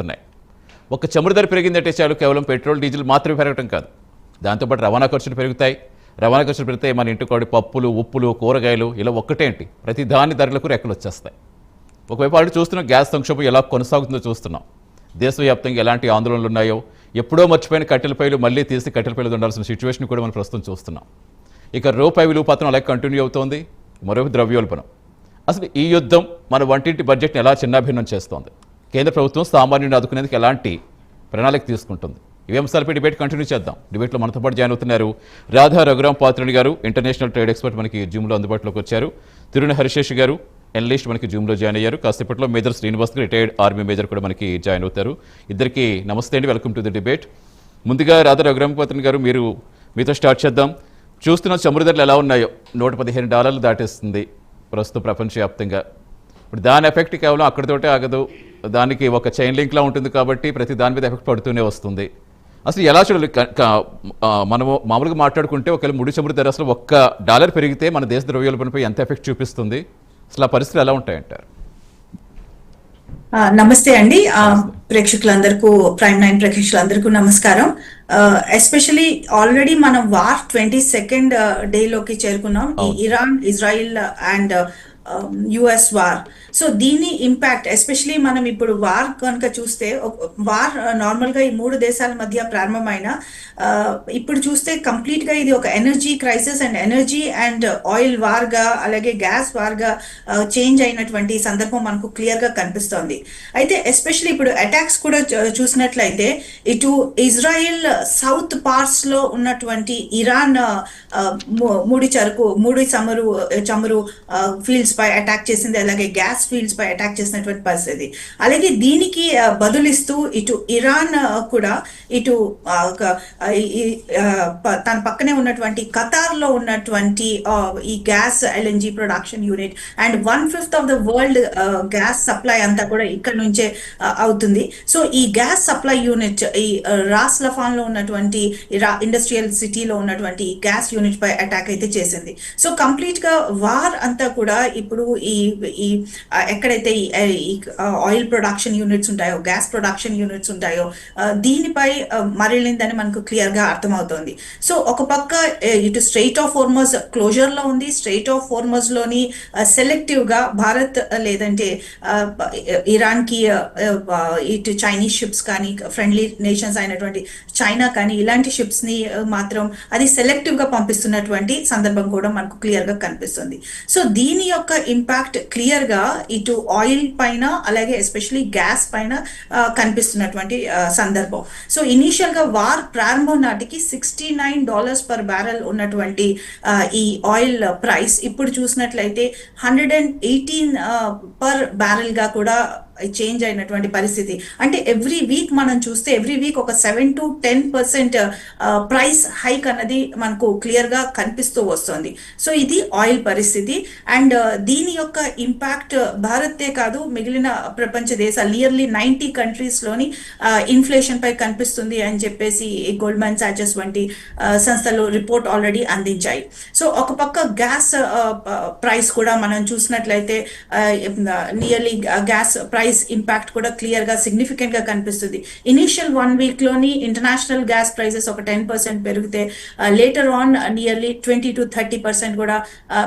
ఉన్నాయి. ఒక చమురు ధర పెరిగిందంటే చాలు కేవలం పెట్రోల్ డీజిల్ మాత్రమే పెరగటం కాదు, దాంతోపాటు రవాణా ఖర్చులు పెరుగుతాయి. రవాణా ఖర్చులు పెరిగితే మన ఇంటికోడి పప్పులు, ఉప్పులు, కూరగాయలు ఇలా ఒక్కటేంటి ప్రతి దాని ధరలకు రెక్కలు వచ్చేస్తాయి. ఒకవైపు ఆల్రెడీ చూస్తున్నాం గ్యాస్ సంక్షోభం ఎలా కొనసాగుతుందో చూస్తున్నాం. దేశవ్యాప్తంగా ఎలాంటి ఆందోళనలు ఉన్నాయో, ఎప్పుడో మర్చిపోయిన కట్టెలపైలు మళ్ళీ తీసి కట్టెలపైలు ఉండాల్సిన సిచ్యువేషన్ కూడా మనం ప్రస్తుతం చూస్తున్నాం. ఇక రూపాయి విలువ పత్రం అలాగే కంటిన్యూ అవుతోంది. మరో ద్రవ్యోల్బణం. అసలు ఈ యుద్ధం మన వంటింటి బడ్జెట్ని ఎలా చిన్నాభిన్నం చేస్తోంది? కేంద్ర ప్రభుత్వం సామాన్యుని ఆదుకునేందుకు ఎలాంటి ప్రణాళిక తీసుకుంటుంది? ఇవి అంశాలపై డిబేట్ కంటిన్యూ చేద్దాం. డిబేట్లో మనతో పాటు జాయిన్ అవుతున్నారు రాధా రఘురాం పాత్రుని గారు, ఇంటర్నేషనల్ ట్రేడ్ ఎక్స్పర్ట్, మనకి జూమ్లో అందుబాటులోకి వచ్చారు. తిరుణ హరిశేష్ గారు, ఎనలిస్ట్, మనకి జూమ్లో జాయిన్ అయ్యారు. కాసేపట్లో మేజర్ శ్రీనివాస్ గారు, రిటైర్డ్ ఆర్మీ మేజర్ కూడా మనకి జాయిన్ అవుతారు. ఇద్దరికి నమస్తే అండి, వెల్కమ్ టు ది డిబేట్. ముందుగా రాధా రఘురాం పాత్రుని గారు, మీతో స్టార్ట్ చేద్దాం. చూస్తున్న చమురు ధరలు ఎలా ఉన్నాయో, $115 దాటేస్తుంది ప్రస్తుతం ప్రపంచవ్యాప్తంగా. ఇప్పుడు దాని ఎఫెక్ట్ కేవలం అక్కడితోటే ఆగదు, దానికి ఒక చైన్ లింక్లా ఉంటుంది కాబట్టి ప్రతి దాని మీద ఎఫెక్ట్ పడుతూనే వస్తుంది. అసలు ఎలా చూడాలి? మనము మామూలుగా మాట్లాడుకుంటే ఒకవేళ ముడి చమురు ధర అసలు $1 పెరిగితే మన దేశ ద్రవ్యోల్బణపై ఎంత ఎఫెక్ట్ చూపిస్తుంది? అసలు ఆ పరిస్థితులు ఎలా ఉంటాయంటారు? నమస్తే అండి, ప్రేక్షకులందరికీ, ప్రైమ్ 9 ప్రేక్షకులందరికీ నమస్కారం. ఎస్పెషలీ ఆల్రెడీ మనం వార్ 22nd డేలోకి చేరుకున్నాం. ఈ Iran, Israel and US war. So దీని ఇంపాక్ట్, ఎస్పెషలీ మనం ఇప్పుడు వార్ కనుక చూస్తే, వార్ నార్మల్ గా ఈ 3 దేశాల మధ్య ప్రారంభమైన ఇప్పుడు చూస్తే కంప్లీట్ గా ఇది ఒక energy crisis and energy and oil war గా, అలాగే గ్యాస్ వార్ గా చేంజ్ అయినటువంటి సందర్భం మనకు క్లియర్ గా కనిపిస్తోంది. అయితే ఎస్పెషలీ ఇప్పుడు అటాక్స్ కూడా చూసినట్లయితే, ఇటు ఇజ్రాయిల్ సౌత్ పార్ట్స్ లో ఉన్నటువంటి ఇరాన్ ముడి చమురు ఫీల్డ్స్ పై అటాక్ చేసింది, అలాగే గ్యాస్ ఫీల్డ్స్ పై అటాక్ చేసినటువంటి పరిస్థితి. అలాగే దీనికి బదులిస్తూ ఇటు ఇరాన్ కూడా ఇటు తన పక్కనే ఉన్నటువంటి ఖతార్ లో ఉన్నటువంటి ఈ gas LNG production unit and 1/5 of the world gas supply అంతా కూడా ఇక్కడ నుంచే అవుతుంది. సో ఈ గ్యాస్ సప్లై యూనిట్ ఈ రాస్ లఫాన్ లో ఉన్నటువంటి ఇండస్ట్రియల్ సిటీలో ఉన్నటువంటి గ్యాస్ యూనిట్ పై అటాక్ అయితే చేసింది. సో కంప్లీట్ గా వార్ అంతా కూడా ఇప్పుడు ఈ ఎక్కడైతే ఈ ఆయిల్ ప్రొడక్షన్ యూనిట్స్ ఉంటాయో, గ్యాస్ ప్రొడక్షన్ యూనిట్స్ ఉంటాయో, దీనిపై మరలిందని మనకు క్లియర్ గా అర్థమవుతోంది. సో ఒక పక్క ఇటు స్ట్రెయిట్ ఆఫ్ హోర్మజ్ క్లోజర్ లో ఉంది. స్ట్రెయిట్ ఆఫ్ హోర్మజ్ లోని సెలెక్టివ్ గా భారత్ లేదంటే ఇరాన్ కి ఇటు చైనీస్ షిప్స్ కానీ, ఫ్రెండ్లీ నేషన్స్ అయినటువంటి చైనా కానీ, ఇలాంటి షిప్స్ ని మాత్రం అది సెలెక్టివ్ గా పంపిస్తున్నటువంటి సందర్భం కూడా మనకు క్లియర్ గా కనిపిస్తుంది. సో దీని యొక్క ఇంపాక్ట్ క్లియర్ గా ఇటు ఆయిల్ పైన, అలాగే ఎస్పెషలీ గ్యాస్ పైన కనిపిస్తున్నటువంటి సందర్భం. సో ఇనీషియల్ గా వార్ ప్రారంభం నాటికి $69 పర్ బ్యారెల్ ఉన్నటువంటి ఈ ఆయిల్ ప్రైస్ ఇప్పుడు చూసినట్లయితే 118 పర్ బ్యారెల్ గా కూడా చేంజ్ అయినటువంటి పరిస్థితి. అంటే ఎవ్రీ వీక్ మనం చూస్తే ఎవ్రీ వీక్ ఒక 7 to 10% ప్రైస్ హైక్ అన్నది మనకు క్లియర్ గా కనిపిస్తూ వస్తుంది. సో ఇది ఆయిల్ పరిస్థితి. అండ్ దీని యొక్క ఇంపాక్ట్ భారతే కాదు, మిగిలిన ప్రపంచ దేశాలు నియర్లీ 90 కంట్రీస్ లోని ఇన్ఫ్లేషన్ పై కనిపిస్తుంది అని చెప్పేసి గోల్డ్మన్ సాచెస్ వంటి సంస్థలు రిపోర్ట్ ఆల్రెడీ అందించాయి. సో ఒక పక్క గ్యాస్ ప్రైస్ కూడా మనం చూసినట్లయితే నియర్లీ గ్యాస్ ప్రైస్ ఇంపాక్ట్ కూడా క్లియర్ గా సిగ్నిఫికెంట్ గా కనిపిస్తుంది. ఇనీషియల్ 1 వీక్ లోని ఇంటర్నేషనల్ గ్యాస్ ప్రైసెస్ ఒక 10% పెరిగితే లేటర్ ఆన్ నియర్లీ 20 to 30% కూడా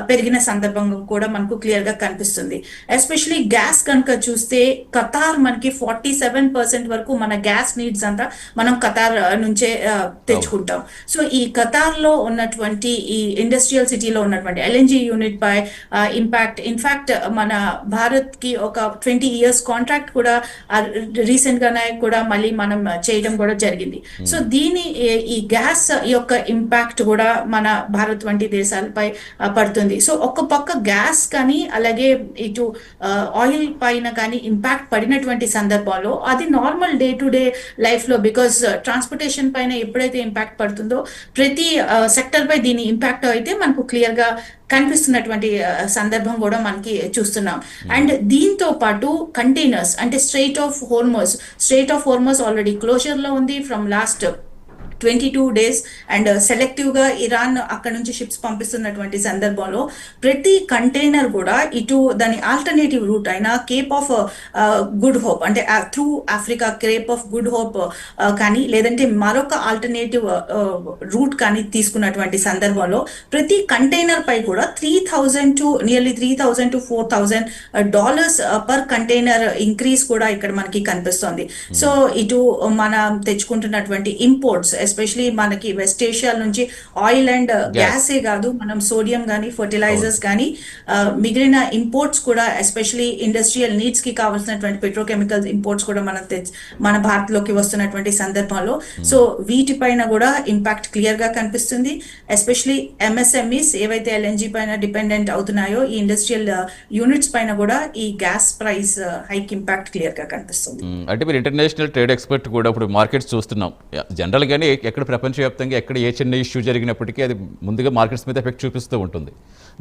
పెరిగిన సందర్భం కూడా మనకు క్లియర్ గా కనిపిస్తుంది. ఎస్పెషలీ గ్యాస్ కనుక చూస్తే ఖతార్ మనకి 47% వరకు మన గ్యాస్ నీడ్స్ అంతా మనం ఖతార్ నుంచే తెచ్చుకుంటాం. సో ఈ ఖతార్ లో ఉన్నటువంటి ఈ ఇండస్ట్రియల్ సిటీలో ఉన్నటువంటి LNG యూనిట్ పై ఇంపాక్ట్, ఇన్ఫాక్ట్ మన భారత్ కి ఒక 20 years కాంట్రాక్ట్ కూడా రీసెంట్ గానే కూడా మళ్ళీ మనం చేయడం కూడా జరిగింది. సో దీని ఈ గ్యాస్ యొక్క ఇంపాక్ట్ కూడా మన భారత్ వంటి దేశాలపై పడుతుంది. సో ఒక పక్క గ్యాస్ కానీ, అలాగే ఇటు ఆయిల్ పైన కానీ ఇంపాక్ట్ పడినటువంటి సందర్భంలో అది normal day to day life లో, బికాస్ ట్రాన్స్పోర్టేషన్ పైన ఎప్పుడైతే ఇంపాక్ట్ పడుతుందో ప్రతి సెక్టర్ పై దీని ఇంపాక్ట్ అయితే మనకు క్లియర్ గా కనిపిస్తున్నటువంటి సందర్భం కూడా మనకి చూస్తున్నాం. అండ్ దీంతో పాటు కంటైనర్స్ అంటే strait of Hormuz already closure లో ఉంది ఫ్రమ్ లాస్ట్ 22 days అండ్ సెలెక్టివ్గా ఇరాన్ అక్కడ నుంచి షిప్స్ పంపిస్తున్నటువంటి సందర్భంలో ప్రతి కంటైనర్ కూడా ఇటు దాని ఆల్టర్నేటివ్ రూట్ అయిన కేప్ ఆఫ్ గుడ్ హోప్ అంటే through Africa Cape of good hope కానీ లేదంటే మరొక ఆల్టర్నేటివ్ రూట్ కానీ తీసుకున్నటువంటి సందర్భంలో ప్రతి కంటైనర్ పై కూడా $3,000 to nearly $3,000 to $4,000 per container increase కూడా ఇక్కడ మనకి కనిపిస్తుంది. సో ఇటు మనం తెచ్చుకుంటున్నటువంటి ఇంపోర్ట్స్ ఎస్పెషలీ మనకి వెస్ట్ ఏషియా నుంచి ఆయిల్ అండ్ గ్యాసే కాదు, మనం సోడియం కానీ ఫర్టిలైజర్స్ కానీ మిగిలిన ఇంపోర్ట్స్ కూడా ఎస్పెషలీ ఇండస్ట్రియల్ నీడ్స్ కి కావాల్సినటువంటి పెట్రోకెమికల్స్ ఇంపోర్ట్స్ కూడా మన భారత్ లోకి వస్తున్నటువంటి సందర్భంలో సో వీటిపైన కూడా ఇంపాక్ట్ క్లియర్ గా కనిపిస్తుంది. ఎస్పెషలీ ఎంఎస్ఎంఈస్ ఏవైతే ఎల్ఎన్జీ పైన డిపెండెంట్ అవుతున్నాయో ఈ ఇండస్ట్రియల్ యూనిట్స్ పైన కూడా ఈ gas price hike impact clear గా కనిపిస్తుంది. అంటే మీరు ఇంటర్నేషనల్ ట్రేడ్ ఎక్స్పర్ట్ కూడా ఇప్పుడు మార్కెట్స్ చూస్తున్నాం జనరల్గానే ఎక్కడ ప్రపంచవ్యాప్తంగా ఎక్కడ ఏ చిన్న ఇష్యూ జరిగినప్పటికీ అది ముందుగా మార్కెట్స్ మీద ఎఫెక్ట్ చూపిస్తూ ఉంటుంది.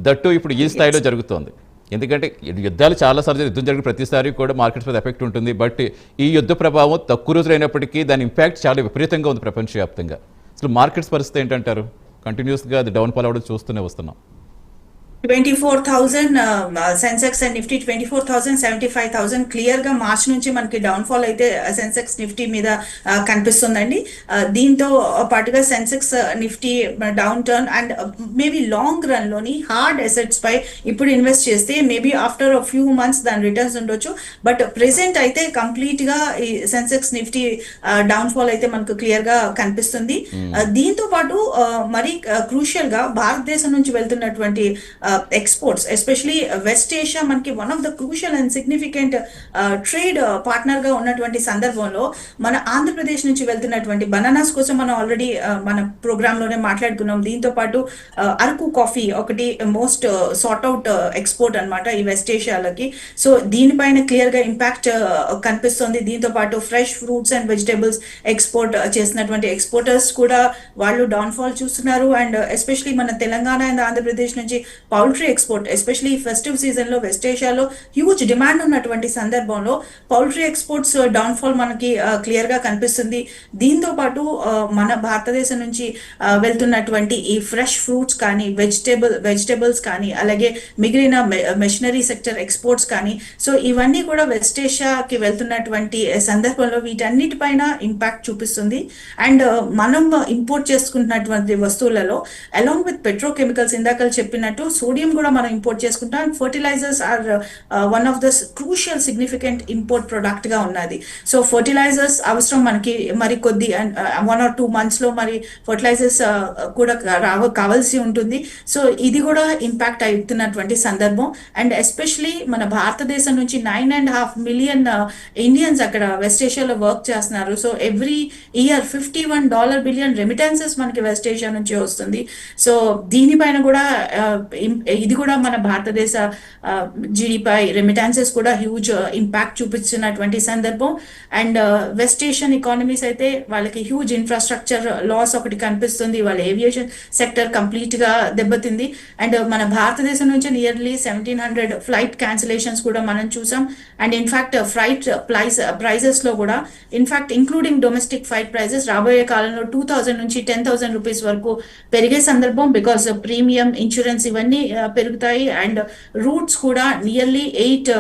దట్టు ఇప్పుడు ఈ స్థాయిలో జరుగుతోంది. ఎందుకంటే యుద్ధాలు చాలాసార్లు యుద్ధం జరిగిన ప్రతిసారి కూడా మార్కెట్స్ మీద ఎఫెక్ట్ ఉంటుంది. బట్ ఈ యుద్ధ ప్రభావం తక్కువ రోజులైనప్పటికీ దాని ఇంపాక్ట్ చాలా విపరీతంగా ఉంది ప్రపంచవ్యాప్తంగా. అసలు మార్కెట్స్ పరిస్థితి ఏంటంటారు? కంటిన్యూస్గా అది డౌన్ఫాల్ అవ్వడం చూస్తూనే వస్తున్నాం. 24,000 సెన్సెక్స్ అండ్ నిఫ్టీ 24,000 75,000 క్లియర్ గా మార్చ్ నుంచి మనకి డౌన్ ఫాల్ అయితే సెన్సెక్స్ నిఫ్టీ మీద కనిపిస్తుందండి. దీంతో పాటుగా Sensex Nifty down turn and maybe long run లోని హార్డ్ అసెట్స్ పై ఇప్పుడు ఇన్వెస్ట్ చేస్తే మేబీ ఆఫ్టర్ ఫ్యూ మంత్స్ దాని రిటర్న్స్ ఉండొచ్చు. బట్ ప్రెసెంట్ అయితే కంప్లీట్ గా ఈ సెన్సెక్స్ నిఫ్టీ డౌన్ ఫాల్ అయితే మనకు క్లియర్ గా కనిపిస్తుంది. దీంతో పాటు మరి క్రూషియల్ గా భారతదేశం నుంచి వెళ్తున్నటువంటి ఎక్స్పోర్ట్స్ ఎస్పెషలీ వెస్ట్ ఏషియా మనకి one of the crucial and significant trade partner గా ఉన్నటువంటి సందర్భంలో మన ఆంధ్రప్రదేశ్ నుంచి వెళ్తున్నటువంటి బనానాస్ కోసం మనం ఆల్రెడీ మన ప్రోగ్రామ్ లోనే మాట్లాడుకున్నాం. దీంతో పాటు అరకు కాఫీ ఒకటి మోస్ట్ సార్ట్ అవుట్ ఎక్స్పోర్ట్ అన్నమాట ఈ వెస్ట్ ఏషియాలకి. సో దీనిపైన క్లియర్ గా ఇంపాక్ట్ కనిపిస్తుంది. దీంతో పాటు fresh fruits and vegetables export చేసినటువంటి ఎక్స్పోర్టర్స్ కూడా వాళ్ళు డౌన్ ఫాల్ చూస్తున్నారు. అండ్ ఎస్పెషలీ మన తెలంగాణ అండ్ ఆంధ్రప్రదేశ్ నుంచి poultry export especially festive season లో వెస్ట్ ఏషియాలో హ్యూజ్ డిమాండ్ ఉన్నటువంటి సందర్భంలో పౌల్ట్రీ ఎక్స్పోర్ట్స్ డౌన్ ఫాల్ మనకి క్లియర్ గా కనిపిస్తుంది. దీంతో పాటు మన భారతదేశం నుంచి వెళ్తున్నటువంటి ఈ ఫ్రెష్ ఫ్రూట్స్ కానీ వెజిటేబుల్స్ కానీ అలాగే మిగిలిన మెషినరీ సెక్టర్ ఎక్స్పోర్ట్స్ కానీ సో ఇవన్నీ కూడా వెస్ట్ ఏషియాకి వెళ్తున్నటువంటి సందర్భంలో వీటన్నిటిపైన ఇంపాక్ట్ చూపిస్తుంది. అండ్ మనం ఇంపోర్ట్ చేసుకుంటున్నటువంటి వస్తువులలో అలాంగ్ విత్ పెట్రోకెమికల్స్ ఇందాక చెప్పినట్టు సోడియం కూడా మనం ఇంపోర్ట్ చేసుకుంటాం. Fertilisers are one of the crucial significant import product గా ఉన్నది. సో ఫర్టిలైజర్స్ అవసరం మనకి మరి కొద్ది 1 or 2 months లో మరి ఫర్టిలైజర్స్ కూడా కావాల్సి ఉంటుంది. సో ఇది కూడా ఇంపాక్ట్ అవుతున్నటువంటి సందర్భం. అండ్ ఎస్పెషలీ మన భారతదేశం నుంచి 9.5 million ఇండియన్స్ అక్కడ వెస్ట్ ఏషియాలో వర్క్ చేస్తున్నారు. So every year $51 billion remittances మనకి వెస్ట్ ఏషియా నుంచి వస్తుంది. సో దీనిపైన కూడా ఇది కూడా మన భారతదేశ జీడీపై రెమిటాన్సెస్ కూడా హ్యూజ్ ఇంపాక్ట్ చూపించినటువంటి సందర్భం. అండ్ వెస్ట్ ఏషియన్ ఎకానమీస్ అయితే వాళ్ళకి హ్యూజ్ ఇన్ఫ్రాస్ట్రక్చర్ లాస్ ఒకటి కనిపిస్తుంది. వాళ్ళ ఏవియేషన్ సెక్టర్ కంప్లీట్ గా దెబ్బతింది. అండ్ మన భారతదేశం నుంచి నియర్లీ 1,700 ఫ్లైట్ క్యాన్సిలేషన్స్ కూడా మనం చూసాం. అండ్ ఇన్ఫాక్ట్ ఫ్లైట్ ప్రైజెస్ లో కూడా in fact including domestic flight prices రాబోయే కాలంలో 2,000 నుంచి 10,000 రూపీస్ వరకు పెరిగే సందర్భం. బికాస్ ప్రీమియం ఇన్సూరెన్స్ ఇవన్నీ పెరుగుతాయి. అండ్ రూట్స్ కూడా నియర్లీ 8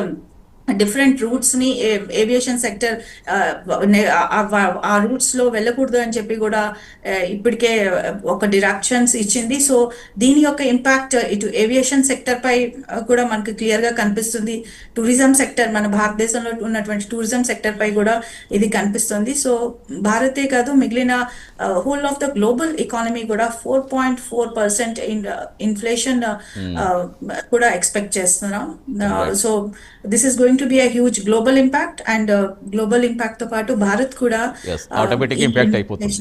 డిఫరెంట్ రూట్స్ ని ఏవియేషన్ సెక్టర్ ఆ రూట్స్ లో వెళ్ళకూడదు అని చెప్పి కూడా ఇప్పటికే ఒక డిరెక్షన్స్ ఇచ్చింది. సో దీని యొక్క ఇంపాక్ట్ ఇటు ఏవియేషన్ సెక్టర్ పై కూడా మనకు క్లియర్ గా కనిపిస్తుంది. టూరిజం సెక్టర్ మన భారతదేశంలో ఉన్నటువంటి టూరిజం సెక్టర్ పై కూడా ఇది కనిపిస్తుంది. సో భారతే కాదు మిగిలిన whole of the global economy కూడా 4.4% ఇన్ఫ్లేషన్ కూడా ఎక్స్పెక్ట్ చేస్తున్నాం. So this is going to be a huge global impact and global impact తో పాటు భారత్ కూడా ఆటోమేటిక్ ఇంపాక్ట్ అయిపోతుంది.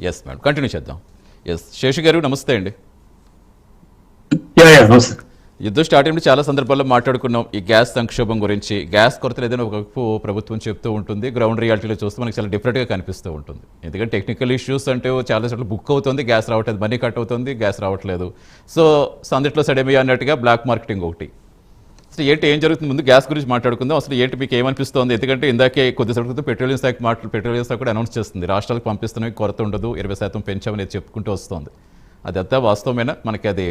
ఎస్ మేడం కంటిన్యూ చేద్దాం. శేషు గారు నమస్తే అండి. యుద్ధం స్టార్ట్ అయినప్పుడు చాలా సందర్భాల్లో మాట్లాడుకున్నాం ఈ గ్యాస్ సంక్షోభం గురించి. గ్యాస్ కొరత లేదని ఒకవైపు ప్రభుత్వం చెప్తూ ఉంటుంది, గ్రౌండ్ రియాలిటీలో చూస్తే మనకి చాలా డిఫరెంట్గా కనిపిస్తూ ఉంటుంది. ఎందుకంటే టెక్నికల్ ఇష్యూస్ అంటే చాలా చోట్ల బుక్ అవుతుంది, గ్యాస్ రావట్లేదు, మనీ కట్ అవుతుంది, గ్యాస్ రావట్లేదు. సో సందిట్లో సడేమియా అన్నట్టుగా బ్లాక్ మార్కెటింగ్ ఒకటి. అసలు ఏంటి ఏం జరుగుతుంది ముందు గ్యాస్ గురించి మాట్లాడుకుందాం. అసలు ఏంటి మీకు ఏమనిపిస్తోంది? ఎందుకంటే ఇందాకే కొద్దిసేపటి క్రితం పెట్రోలియం శాఖ కూడా అనౌన్స్ చేస్తుంది, రాష్ట్రాలకు పంపిస్తున్నవి కొరత ఉండదు, 20% పెంచామనేది చెప్పుకుంటూ వస్తుంది. అదంతా వాస్తవమేనా? మనకి అది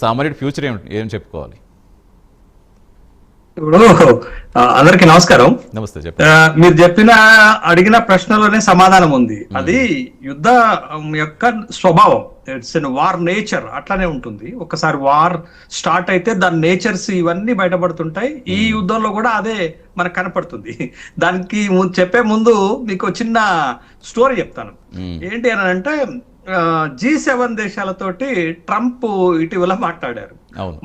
సామాన్యుడి ఫ్యూచర్ ఏం చెప్పుకోవాలి? ఇప్పుడు అందరికి నమస్కారం. నమస్తే. చెప్పండి. మీరు అడిగిన ప్రశ్నలోనే సమాధానం ఉంది. అది యుద్ధ యొక్క స్వభావం, ఇట్స్ ఎన్ వార్ నేచర్, అట్లానే ఉంటుంది. ఒకసారి వార్ స్టార్ట్ అయితే దాని నేచర్స్ ఇవన్నీ బయటపడుతుంటాయి. ఈ యుద్ధంలో కూడా అదే మనకు కనపడుతుంది. దానికి చెప్పే ముందు మీకు చిన్న స్టోరీ చెప్తాను. ఏంటి అని అంటే, G7 దేశాలతోటి ట్రంప్ ఇటీవల మాట్లాడారు.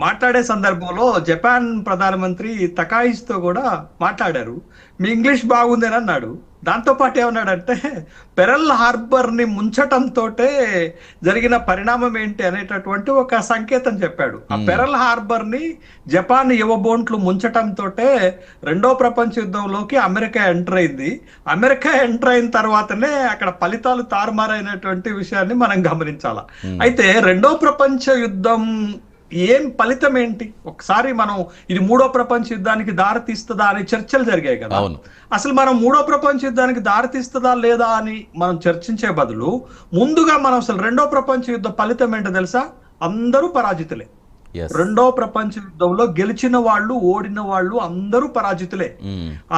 మాట్లాడే సందర్భంలో జపాన్ ప్రధానమంత్రి తకాయిస్తో కూడా మాట్లాడారు. మీ ఇంగ్లీష్ బాగుందని అన్నాడు. దాంతో పాటు ఏమన్నాడంటే, పెరల్ హార్బర్ ని ముంచటంతో జరిగిన పరిణామం ఏంటి అనేటటువంటి ఒక సంకేతం చెప్పాడు. ఆ పెరల్ హార్బర్ ని జపాన్ యువబోంట్లు ముంచటంతో రెండో ప్రపంచ యుద్ధంలోకి అమెరికా ఎంటర్ అయింది. అమెరికా ఎంటర్ అయిన తర్వాతనే అక్కడ ఫలితాలు తారుమారైనటువంటి విషయాన్ని మనం గమనించాలా. అయితే రెండో ప్రపంచ యుద్ధం ఏం ఫలితం ఏంటి? ఒకసారి మనం ఇది మూడో ప్రపంచ యుద్ధానికి దారితీస్తుందా అనే చర్చలు జరిగాయి కదా. అసలు మనం మూడో ప్రపంచ యుద్ధానికి దారితీస్తుందా లేదా అని మనం చర్చించే బదులు ముందుగా మనం అసలు రెండో ప్రపంచ యుద్ధ ఫలితం ఏంటో తెలుసా? అందరూ పరాజితులే. రెండో ప్రపంచ యుద్ధంలో గెలిచిన వాళ్ళు, ఓడిన వాళ్ళు అందరూ పరాజితులే.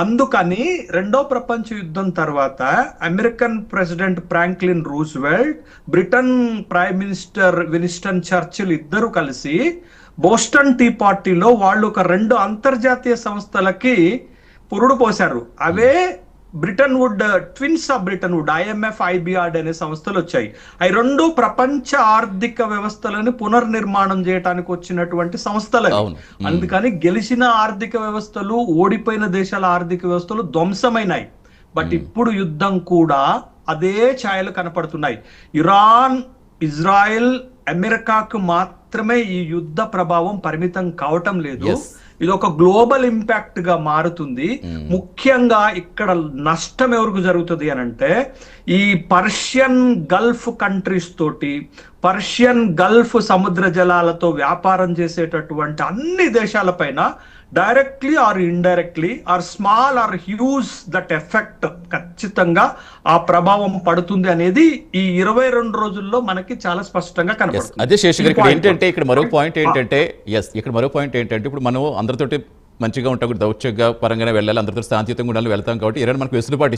అందుకని రెండో ప్రపంచ యుద్ధం తర్వాత American president Franklin Roosevelt, Britain prime minister Winston Churchill ఇద్దరు కలిసి బోస్టన్ టీ పార్టీలో వాళ్ళు ఒక 2 అంతర్జాతీయ సంస్థలకి పురుడు పోశారు. అవే Bretton wood, twins of Bretton wood, IMF, IBRD అనే సంస్థలు వచ్చాయి. అవి 2 ప్రపంచ ఆర్థిక వ్యవస్థలను పునర్నిర్మాణం చేయడానికి వచ్చినటువంటి సంస్థలు. అందుకని గెలిచిన ఆర్థిక వ్యవస్థలు, ఓడిపోయిన దేశాల ఆర్థిక వ్యవస్థలు ధ్వంసమైనాయి. బట్ ఇప్పుడు యుద్ధం కూడా అదే ఛాయలు కనపడుతున్నాయి. ఇరాన్, ఇజ్రాయెల్, అమెరికాకు మాత్రమే ఈ యుద్ధ ప్రభావం పరిమితం కావటం లేదు. ఇది ఒక గ్లోబల్ ఇంపాక్ట్ గా మారుతుంది. ముఖ్యంగా ఇక్కడ నష్టం ఎవరికి జరుగుతుంది అని అంటే, ఈ పర్షియన్ గల్ఫ్ కంట్రీస్ తోటి, పర్షియన్ గల్ఫ్ సముద్ర జలాలతో వ్యాపారం చేసేటటువంటి అన్ని దేశాలపైన directly or indirectly or small or huge that effect ఖచ్చితంగా ఆ ప్రభావం పడుతుంది అనేది ఈ 22 రోజుల్లో మనకి చాలా స్పష్టంగా కనపడుతుంది. అదే శేషగిరి, ఇక్కడ మరో పాయింట్ ఏంటంటే ఇప్పుడు మనం అందరితోటి మంచిగా ఉంటాం, దౌత్యంగా పరంగానే వెళ్ళాలి, అందరితో శాంతియుతంగా ఉండాలని వెళ్తాం. కాబట్టి ఇరాన్ మనకు వెసులుబాటు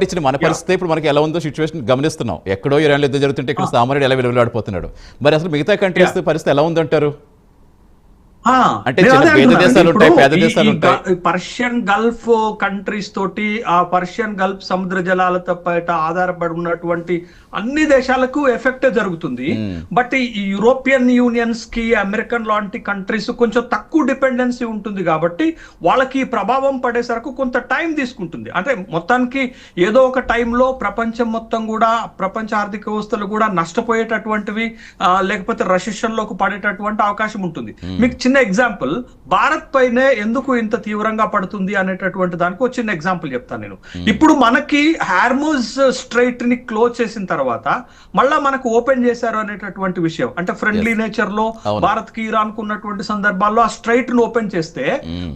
ఇచ్చిన మన పరిస్థితి ఇప్పుడు మనకి ఎలా ఉందో సిచ్యువేషన్ గమనిస్తున్నాం. ఎక్కడో ఇరాన్లో యుద్ధం జరుగుతుంటే ఇక్కడ సామాన్యుడు ఎలా విలువలాడిపోతున్నాడు. మరి అసలు మిగతా కంట్రీస్ పరిస్థితి ఎలా ఉందంటారు? అంటే దేశాలు ఉంటాయి, పేద దేశాలు ఉంటాయి. పర్షియన్ గల్ఫ్ కంట్రీస్ తోటి, ఆ పర్షియన్ గల్ఫ్ సముద్ర జలాలతో పైట ఆధారపడి ఉన్నటువంటి అన్ని దేశాలకు ఎఫెక్ట్ జరుగుతుంది. బట్ ఈ యూరోపియన్ యూనియన్స్ కి, అమెరికన్ లాంటి కంట్రీస్ కొంచెం తక్కువ డిపెండెన్సీ ఉంటుంది కాబట్టి వాళ్ళకి ప్రభావం పడేసరికి కొంత టైం తీసుకుంటుంది. అంటే మొత్తానికి ఏదో ఒక టైంలో ప్రపంచం మొత్తం కూడా, ప్రపంచ ఆర్థిక వ్యవస్థలు కూడా నష్టపోయేటటువంటివి, లేకపోతే రెసెషన్ లోకి పడేటటువంటి అవకాశం ఉంటుంది. మీకు చిన్న ఎగ్జాంపుల్, భారత్ పైనే ఎందుకు ఇంత తీవ్రంగా పడుతుంది అనేటటువంటి దానికి ఒక చిన్న ఎగ్జాంపుల్ చెప్తాను నేను. ఇప్పుడు మనకి హార్మూజ్ స్ట్రైట్ ని క్లోజ్ చేసిన తర్వాత మళ్ళా మనకు ఓపెన్ చేశారు అనేటటువంటి విషయం, అంటే ఫ్రెండ్లీ నేచర్ లో భారత్ కి ఇరాన్ కు ఉన్నటువంటి సందర్భాల్లో ఆ స్ట్రైట్ ను ఓపెన్ చేస్తే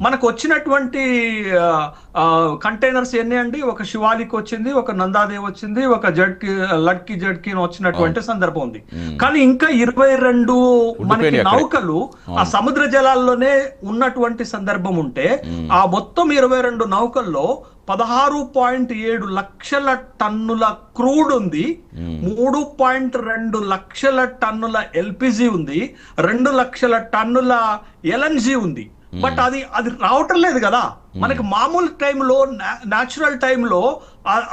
మనకు వచ్చినటువంటి కంటైనర్స్ ఎన్ని అండి? ఒక శివాలికి వచ్చింది, ఒక నందాదేవ్ వచ్చింది, ఒక లడ్కి జడ్కి వచ్చినటువంటి సందర్భం ఉంది. కానీ ఇంకా 22 మనకి నౌకలు ఆ సముద్ర జలాల్లోనే ఉన్నటువంటి సందర్భం ఉంటే, ఆ మొత్తం 22 నౌకల్లో 16.7 లక్షల టన్నుల క్రూడ్ ఉంది, 3.2 లక్షల టన్నుల LPG ఉంది, 2 లక్షల టన్నుల LNG ఉంది. బట్ అది రావటం లేదు కదా మనకి. మామూలు టైంలో, న్యాచురల్ టైంలో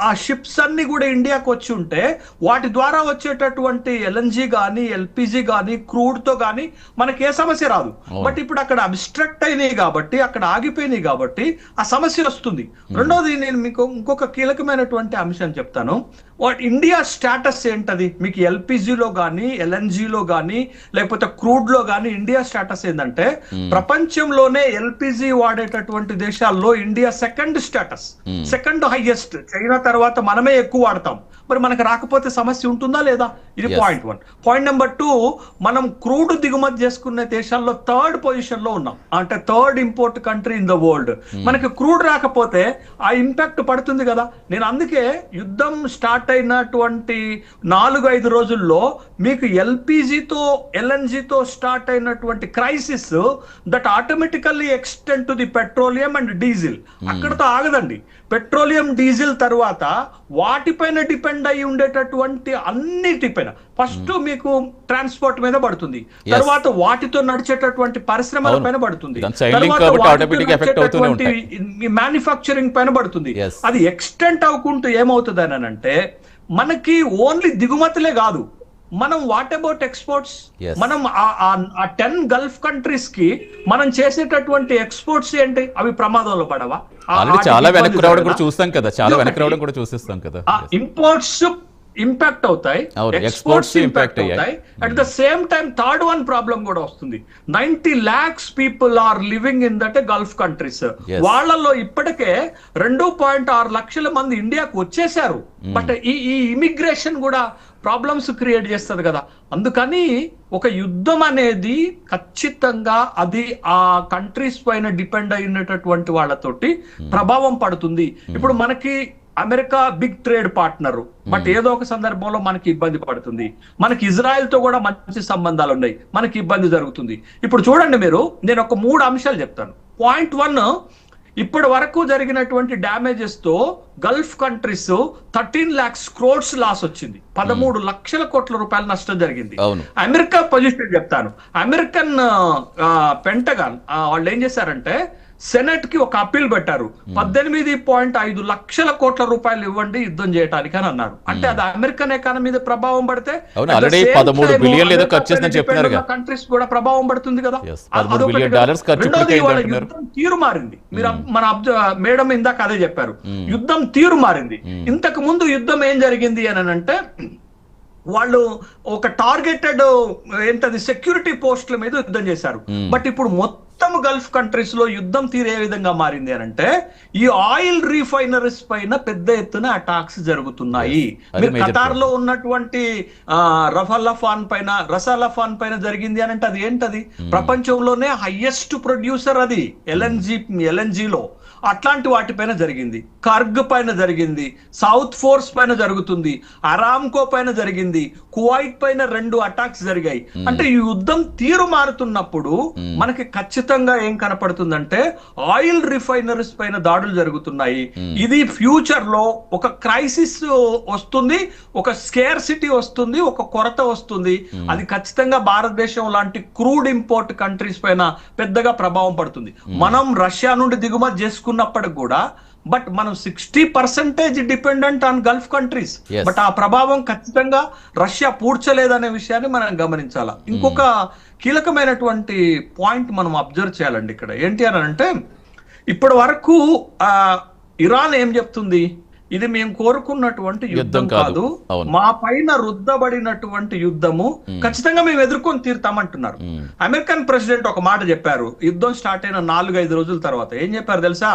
ఆ షిప్స్ అన్ని కూడా ఇండియాకి వచ్చి ఉంటే వాటి ద్వారా వచ్చేటటువంటి LNG కానీ, LPG కానీ, క్రూడ్ తో కానీ మనకి ఏ సమస్య రాదు. బట్ ఇప్పుడు అక్కడ అబ్స్ట్రక్ట్ అయినాయి కాబట్టి, అక్కడ ఆగిపోయినాయి కాబట్టి ఆ సమస్య వస్తుంది. రెండోది, నేను మీకు ఇంకొక కీలకమైనటువంటి అంశం చెప్తాను. ఇండియా స్టేటస్ ఏంటది? మీకు LPGలో కానీ, LNGలో కానీ, లేకపోతే క్రూడ్ లో కానీ ఇండియా స్టేటస్ ఏంటంటే, ప్రపంచంలోనే LPG వాడేటటువంటి దేశాల్లో India second status, second highest. China తర్వాత మనమే ఎక్కువ వాడతాం. మరి మనకు రాకపోతే సమస్య ఉంటుందా లేదా? ఇది Yes. పాయింట్ 1. పాయింట్ నెంబర్ 2, మనం క్రూడ్ దిగుమతి చేసుకునే దేశాల్లో 3rd పొజిషన్ లో ఉన్నాం. అంటే 3rd import country in the world. మనకి క్రూడ్ రాకపోతే ఆ ఇంపాక్ట్ పడుతుంది కదా. నేను అందుకే యుద్ధం స్టార్ట్ అయినటువంటి 4-5 రోజుల్లో మీకు ఎల్పిజితో ఎల్ఎన్జితో స్టార్ట్ అయినటువంటి crisis that automatically extend to the petroleum and diesel. అక్కడతో ఆగదండి. పెట్రోలియం డీజిల్ తర్వాత వాటిపైన డిపెండ్ అయి ఉండేటటువంటి అన్నిటిపైన ఫస్ట్ మీకు ట్రాన్స్పోర్ట్ మీద పడుతుంది, తర్వాత వాటితో నడిచేటటువంటి పరిశ్రమల పైన పడుతుంది, మ్యానుఫ్యాక్చరింగ్ పైన పడుతుంది. అది ఎక్స్టెంట్ అవ్వకుంటూ ఏమవుతుంది అని అంటే మనకి ఓన్లీ దిగుమతులే కాదు, మనం వాట్ అబౌట్ ఎక్స్పోర్ట్స్? మనం ఆ 10 గల్ఫ్ కంట్రీస్ కి మనం చేసేటటువంటి ఎక్స్పోర్ట్స్ ఏంటి? అవి ప్రమాదంలో పడవా? చాలా వెనక్కి రావడం కూడా చూస్తాం కదా, చాలా వెనక్కి రావడం కూడా చూసేస్తాం కదా. ఇంపోర్ట్స్ ఇంపాక్ట్ అవుతాయి, ఎక్స్పోర్ట్స్ ఇంపాక్ట్ అవుతాయి. At the same time third one problem కూడా వస్తుంది. 90 lakhs people are living in that Gulf countries. వాళ్ళలో ఇప్పటికే 2.6 లక్షల మంది ఇండియాకు వచ్చేసారు. బట్ ఈ ఇమిగ్రేషన్ కూడా ప్రాబ్లమ్స్ క్రియేట్ చేస్తుంది కదా. అందుకని ఒక యుద్ధం అనేది ఖచ్చితంగా అది ఆ కంట్రీస్ పైన డిపెండ్ అయినటువంటి వాళ్ళతోటి ప్రభావం పడుతుంది. ఇప్పుడు మనకి America big trade partner, but ఏదో ఒక సందర్భంలో మనకి ఇబ్బంది పడుతుంది. మనకి ఇజ్రాయెల్ తో కూడా మంచి సంబంధాలు ఉన్నాయి, మనకి ఇబ్బంది జరుగుతుంది. ఇప్పుడు చూడండి మీరు, నేను ఒక 3 అంశాలు చెప్తాను. పాయింట్ 1, ఇప్పటి వరకు జరిగినటువంటి డ్యామేజెస్ తో Gulf countries 13 lakhs crores loss వచ్చింది. 13 లక్షల కోట్ల రూపాయల నష్టం జరిగింది. అమెరికా పొజిషన్ చెప్తాను. అమెరికన్ పెంటగాన్ వాళ్ళు ఏం చేశారంటే సెనెట్ కి ఒక అప్పీల్ పెట్టారు. 18.5 లక్షల కోట్ల రూపాయలు ఇవ్వండి యుద్ధం చేయడానికి అని అన్నారు. అంటే అది అమెరికన్ ఎకానమీ మీద ప్రభావం పడితే కంట్రీస్ కూడా ప్రభావం పడుతుంది కదా. రెండోది వాళ్ళ యుద్ధం తీరు మారింది. మీరు మన మేడం ఇందాక అదే చెప్పారు, యుద్ధం తీరు మారింది. ఇంతకు ముందు యుద్ధం ఏం జరిగింది అని అంటే వాళ్ళు ఒక టార్గెటెడ్ ఏంటది సెక్యూరిటీ పోస్టుల మీద యుద్ధం చేశారు. బట్ ఇప్పుడు మొత్తం గల్ఫ్ కంట్రీస్ లో యుద్ధం తీరే విధంగా మారింది అని అంటే ఈ ఆయిల్ రీఫైనరీస్ పైన పెద్ద ఎత్తున అటాక్స్ జరుగుతున్నాయి. మీరు ఖతార్ లో ఉన్నటువంటి రసాలఫాన్ పైన జరిగింది అని అంటే అది ఏంటది? ప్రపంచంలోనే హైయెస్ట్ ప్రొడ్యూసర్ అది ఎల్ఎన్జిలో. అట్లాంటి వాటిపైన జరిగింది, కర్గ్ పైన జరిగింది, సౌత్ ఫోర్స్ పైన జరుగుతుంది, అరామ్కో పైన జరిగింది, కువైట్ పైన 2 అటాక్స్ జరిగాయి. అంటే ఈ యుద్ధం తీరు మారుతున్నప్పుడు మనకి ఖచ్చితంగా ఏం కనపడుతుందంటే ఆయిల్ రిఫైనరీస్ పైన దాడులు జరుగుతున్నాయి. ఇది ఫ్యూచర్ లో ఒక క్రైసిస్ వస్తుంది, ఒక స్కేర్సిటీ వస్తుంది, ఒక కొరత వస్తుంది. అది ఖచ్చితంగా భారతదేశం లాంటి క్రూడ్ ఇంపోర్ట్ కంట్రీస్ పైన పెద్దగా ప్రభావం పడుతుంది. మనం రష్యా నుండి దిగుమతి చేసుకున్నప్పటికి కూడా బట్ మనం 60% dependent on Gulf countries. But ఆ ప్రభావం ఖచ్చితంగా రష్యా పూడ్చలేదనే విషయాన్ని మనం గమనించాలా. ఇంకొక కీలకమైనటువంటి పాయింట్ మనం అబ్జర్వ్ చేయాలండి ఇక్కడ. ఏంటి అని అంటే ఇప్పటి వరకు ఇరాన్ ఏం చెప్తుంది? ఇది మేము కోరుకున్నటువంటి యుద్ధం కాదు, మా పైన రుద్దబడినటువంటి యుద్ధము, ఖచ్చితంగా మేము ఎదుర్కొని తీరుతామంటున్నారు. అమెరికన్ ప్రెసిడెంట్ ఒక మాట చెప్పారు యుద్ధం స్టార్ట్ అయిన 4-5 రోజుల తర్వాత. ఏం చెప్పారు తెలుసా?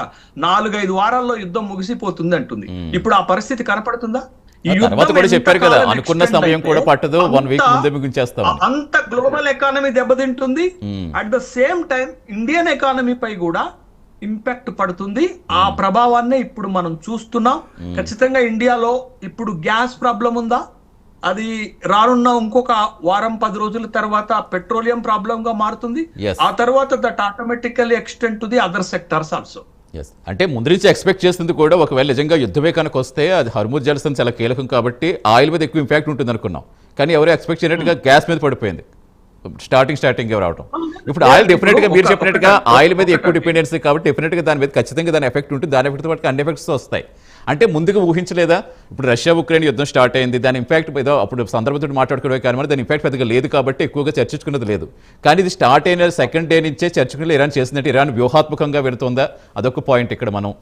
4-5 వారాల్లో యుద్ధం ముగిసిపోతుంది అంటుంది. ఇప్పుడు ఆ పరిస్థితి కనపడుతుందా? చెప్పారు కదా, అనుకున్న సమయం కూడా పట్టదు, 1 వీక్ ముందే ముగించేస్తాం. అంత గ్లోబల్ ఎకానమీ దెబ్బతింటుంది. At the same time Indian economy పై కూడా ఇంపాక్ట్ పడుతుంది. ఆ ప్రభావాన్ని ఇప్పుడు మనం చూస్తున్నాం. ఖచ్చితంగా ఇండియాలో ఇప్పుడు గ్యాస్ ప్రాబ్లం ఉందా? అది రానున్న ఇంకొక 1-10 రోజుల తర్వాత పెట్రోలియం ప్రాబ్లం గా మారుతుంది. ఆ తర్వాత that automatically extend to the other sectors also. అంటే ముందు నుంచి ఎక్స్పెక్ట్ చేస్తుంది కూడా ఒకవేళ నిజంగా యుద్ధమే కనుక వస్తే అది హర్ముజ్ జలసంధి చాలా కీలకం కాబట్టి ఆయిల్ మీద ఎక్కువ ఇంపాక్ట్ ఉంటుంది అనుకున్నాం. కానీ ఎవరు ఎక్స్పెక్ట్ చేయనట్టుగా గ్యాస్ మీద పడిపోయింది స్టార్టింగ్ రావడం. ఇప్పుడు ఆయిల్ డెఫినెట్ గా మీరు చెప్పినట్టుగా ఆయిల్ మీద ఎక్కువ డిపెండెన్సీ కాబట్టి డెఫినెట్ గా దాని మీద ఖచ్చితంగా దాని ఎఫెక్ట్ ఉంటుంది. దాని ఎఫెక్ట్ పాటు అన్ని ఎఫెక్ట్స్ వస్తాయి. అంటే ముందుగా ఊహించలేదా? ఇప్పుడు రష్యా ఉక్రెయిన్ యుద్ధం స్టార్ట్ అయింది, దాని ఇంపాక్ట్ ఏదో అప్పుడు సందర్భంతో మాట్లాడుకునే కానీ మరి దాని ఇంపాక్ట్ పెద్దగా లేదు కాబట్టి ఎక్కువగా చర్చించుకున్నది లేదు. కానీ ఇది స్టార్ట్ అయిన సెకండ్ డే నుంచే చర్చకులు ఇరాన్ చేసినట్టు ఇరాన్ వ్యూహాత్మకంగా వెళుతుందా? అదొక పాయింట్ ఇక్కడ. మనం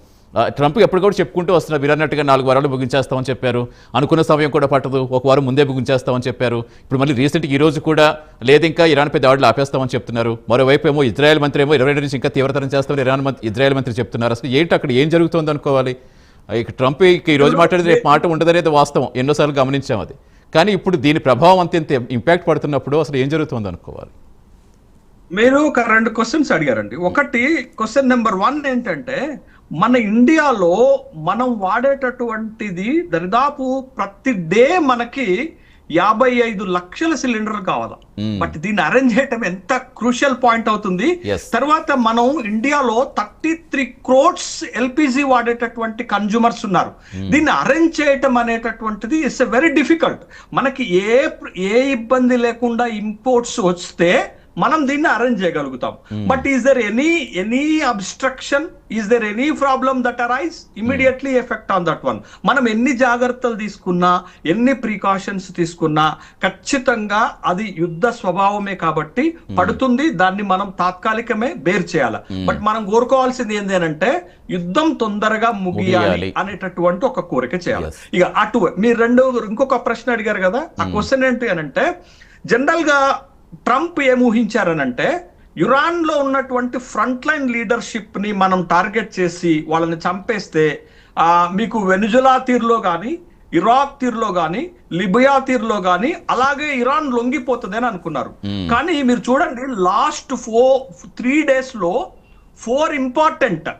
ట్రంప్ ఎప్పుడు కూడా చెప్పుకుంటూ వస్తున్నారు, మీరు అన్నట్టుగా 4 వారాలు ముగించేస్తామని చెప్పారు, అనుకున్న సమయం కూడా పట్టదు, 1 వారం ముందే ముగించేస్తామని చెప్పారు. ఇప్పుడు మళ్ళీ రీసెంట్గా ఈ రోజు కూడా లేదు ఇంకా ఇరాన్పై దాడులు ఆపేస్తామని చెప్తున్నారు. మరోవైపు ఏమో ఇజ్రాయెల్ మంత్రి ఏమో 22 నుంచి ఇంకా తీవ్రతరం చేస్తామని ఇజ్రాయెల్ మంత్రి చెప్తున్నారు. అసలు ఏంటి అక్కడ ఏం జరుగుతుంది అనుకోవాలి? ఇక ట్రంప్ ఈ రోజు మాట్లాడేది రేపు మాట ఉండదనేది వాస్తవం, ఎన్నోసార్లు గమనించాం అది. కానీ ఇప్పుడు దీని ప్రభావం అంత ఇంపాక్ట్ పడుతున్నప్పుడు అసలు ఏం జరుగుతుంది అనుకోవాలి? మీరు ఒక 2 క్వశ్చన్స్ అడిగారండి. ఒకటి, క్వశ్చన్ నెంబర్ 1 ఏంటంటే, మన ఇండియాలో మనం వాడేటటువంటిది దరిదాపు ప్రతి డే మనకి 55 లక్షల సిలిండర్లు కావాలా. బట్ దీన్ని అరేంజ్ చేయటం ఎంత క్రూషియల్ పాయింట్ అవుతుంది. తర్వాత మనం ఇండియాలో 33 crores ఎల్పిజి వాడేటటువంటి కన్జ్యూమర్స్ ఉన్నారు. దీన్ని అరేంజ్ చేయటం అనేటటువంటిది ఇట్స్ వెరీ డిఫికల్ట్. మనకి ఏ ఇబ్బంది లేకుండా ఇంపోర్ట్స్ వస్తే మనం దీన్ని అరేంజ్ చేయగలుగుతాం. But is there any obstruction, is there any problem that arise, immediately effect on that one. మనం ఎన్ని జాగ్రత్తలు తీసుకున్నా, ఎన్ని ప్రికాషన్స్ తీసుకున్నా ఖచ్చితంగా అది యుద్ధ స్వభావమే కాబట్టి పడుతుంది. దాన్ని మనం తాత్కాలికమే బేర్ చేయాలి. బట్ మనం కోరుకోవాల్సింది ఏంటి అంటే యుద్ధం తొందరగా ముగియాలి అనేటటువంటి ఒక కోరిక చేయాలి. ఇక మీరు ఇంకొక ప్రశ్న అడిగారు కదా, ఆ క్వశ్చన్ ఏంటి అనంటే, జనరల్ గా ట్రంప్ ఏం ఊహించారనంటే, ఇరాన్ లో ఉన్నటువంటి ఫ్రంట్ లైన్ లీడర్షిప్ ని మనం టార్గెట్ చేసి వాళ్ళని చంపేస్తే మీకు వెనుజులా తీరులో కానీ, ఇరాక్ తీరులో కానీ, లిబియా తీరులో కానీ అలాగే ఇరాన్ లొంగిపోతుంది అని అనుకున్నారు. కానీ మీరు చూడండి, లాస్ట్ 3 days లో 4 ఇంపార్టెంట్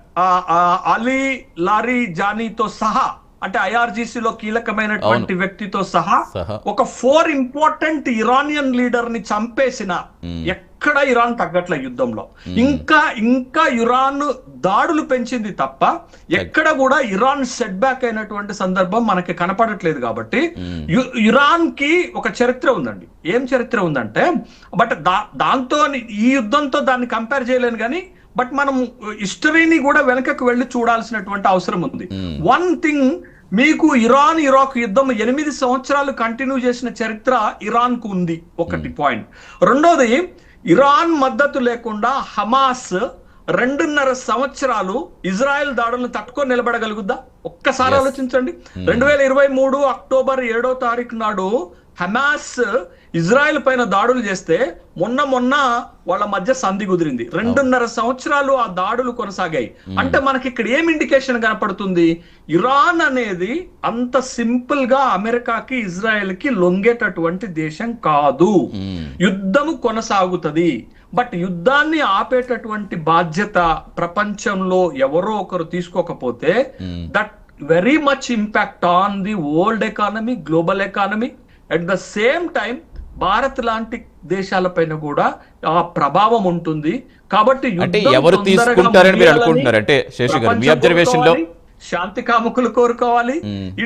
అలీ లారీ జానీతో సహా, అంటే ఐఆర్జీసీలో కీలకమైనటువంటి వ్యక్తితో సహా ఒక 4 ఇంపార్టెంట్ ఇరానియన్ లీడర్ ని చంపేసిన ఎక్కడ ఇరాన్ తగ్గట్ల యుద్ధంలో. ఇంకా ఇరాన్ దాడులు పెంచింది తప్ప ఎక్కడ కూడా ఇరాన్ సెట్ బ్యాక్ అయినటువంటి సందర్భం మనకి కనపడట్లేదు. కాబట్టి ఇరాన్ కి ఒక చరిత్ర ఉందండి. ఏం చరిత్ర ఉందంటే, బట్ దాంతో ఈ యుద్ధంతో దాన్ని కంపేర్ చేయలేను కానీ, బట్ మనం హిస్టరీని కూడా వెనకకు వెళ్ళి చూడాల్సినటువంటి అవసరం ఉంది. వన్ థింగ్, మీకు ఇరాక్ యుద్ధం 8 సంవత్సరాలు కంటిన్యూ చేసిన చరిత్ర ఇరాన్ కు ఉంది, ఒకటి పాయింట్. రెండోది, ఇరాన్ మద్దతు లేకుండా హమాస్ 2.5 సంవత్సరాలు ఇజ్రాయెల్ దాడులను తట్టుకొని నిలబడగలుగుద్దా? ఒక్కసారి ఆలోచించండి. 2023 అక్టోబర్ 7వ తారీఖు నాడు హమాస్ ఇజ్రాయెల్ పైన దాడులు చేస్తే మొన్న వాళ్ళ మధ్య సంధి కుదిరింది. 2.5 సంవత్సరాలు ఆ దాడులు కొనసాగాయి. అంటే మనకి ఇక్కడ ఏం ఇండికేషన్ కనపడుతుంది? ఇరాన్ అనేది అంత సింపుల్ గా అమెరికాకి, ఇజ్రాయెల్ కి లొంగేటటువంటి దేశం కాదు. యుద్ధము కొనసాగుతుంది. బట్ యుద్ధాన్ని ఆపేటటువంటి బాధ్యత ప్రపంచంలో ఎవరో ఒకరు తీసుకోకపోతే that very much impact on the world economy, global economy. At the same time Bharat లాంటి దేశాలపైన కూడా ఆ ప్రభావం ఉంటుంది. కాబట్టి ఎవరు తీసుకుంటారని మీరు అనుకుంటున్నారు? అంటే శేషు గారు, మీ అబ్జర్వేషన్ లో శాంతి కాముకులు కోరుకోవాలి,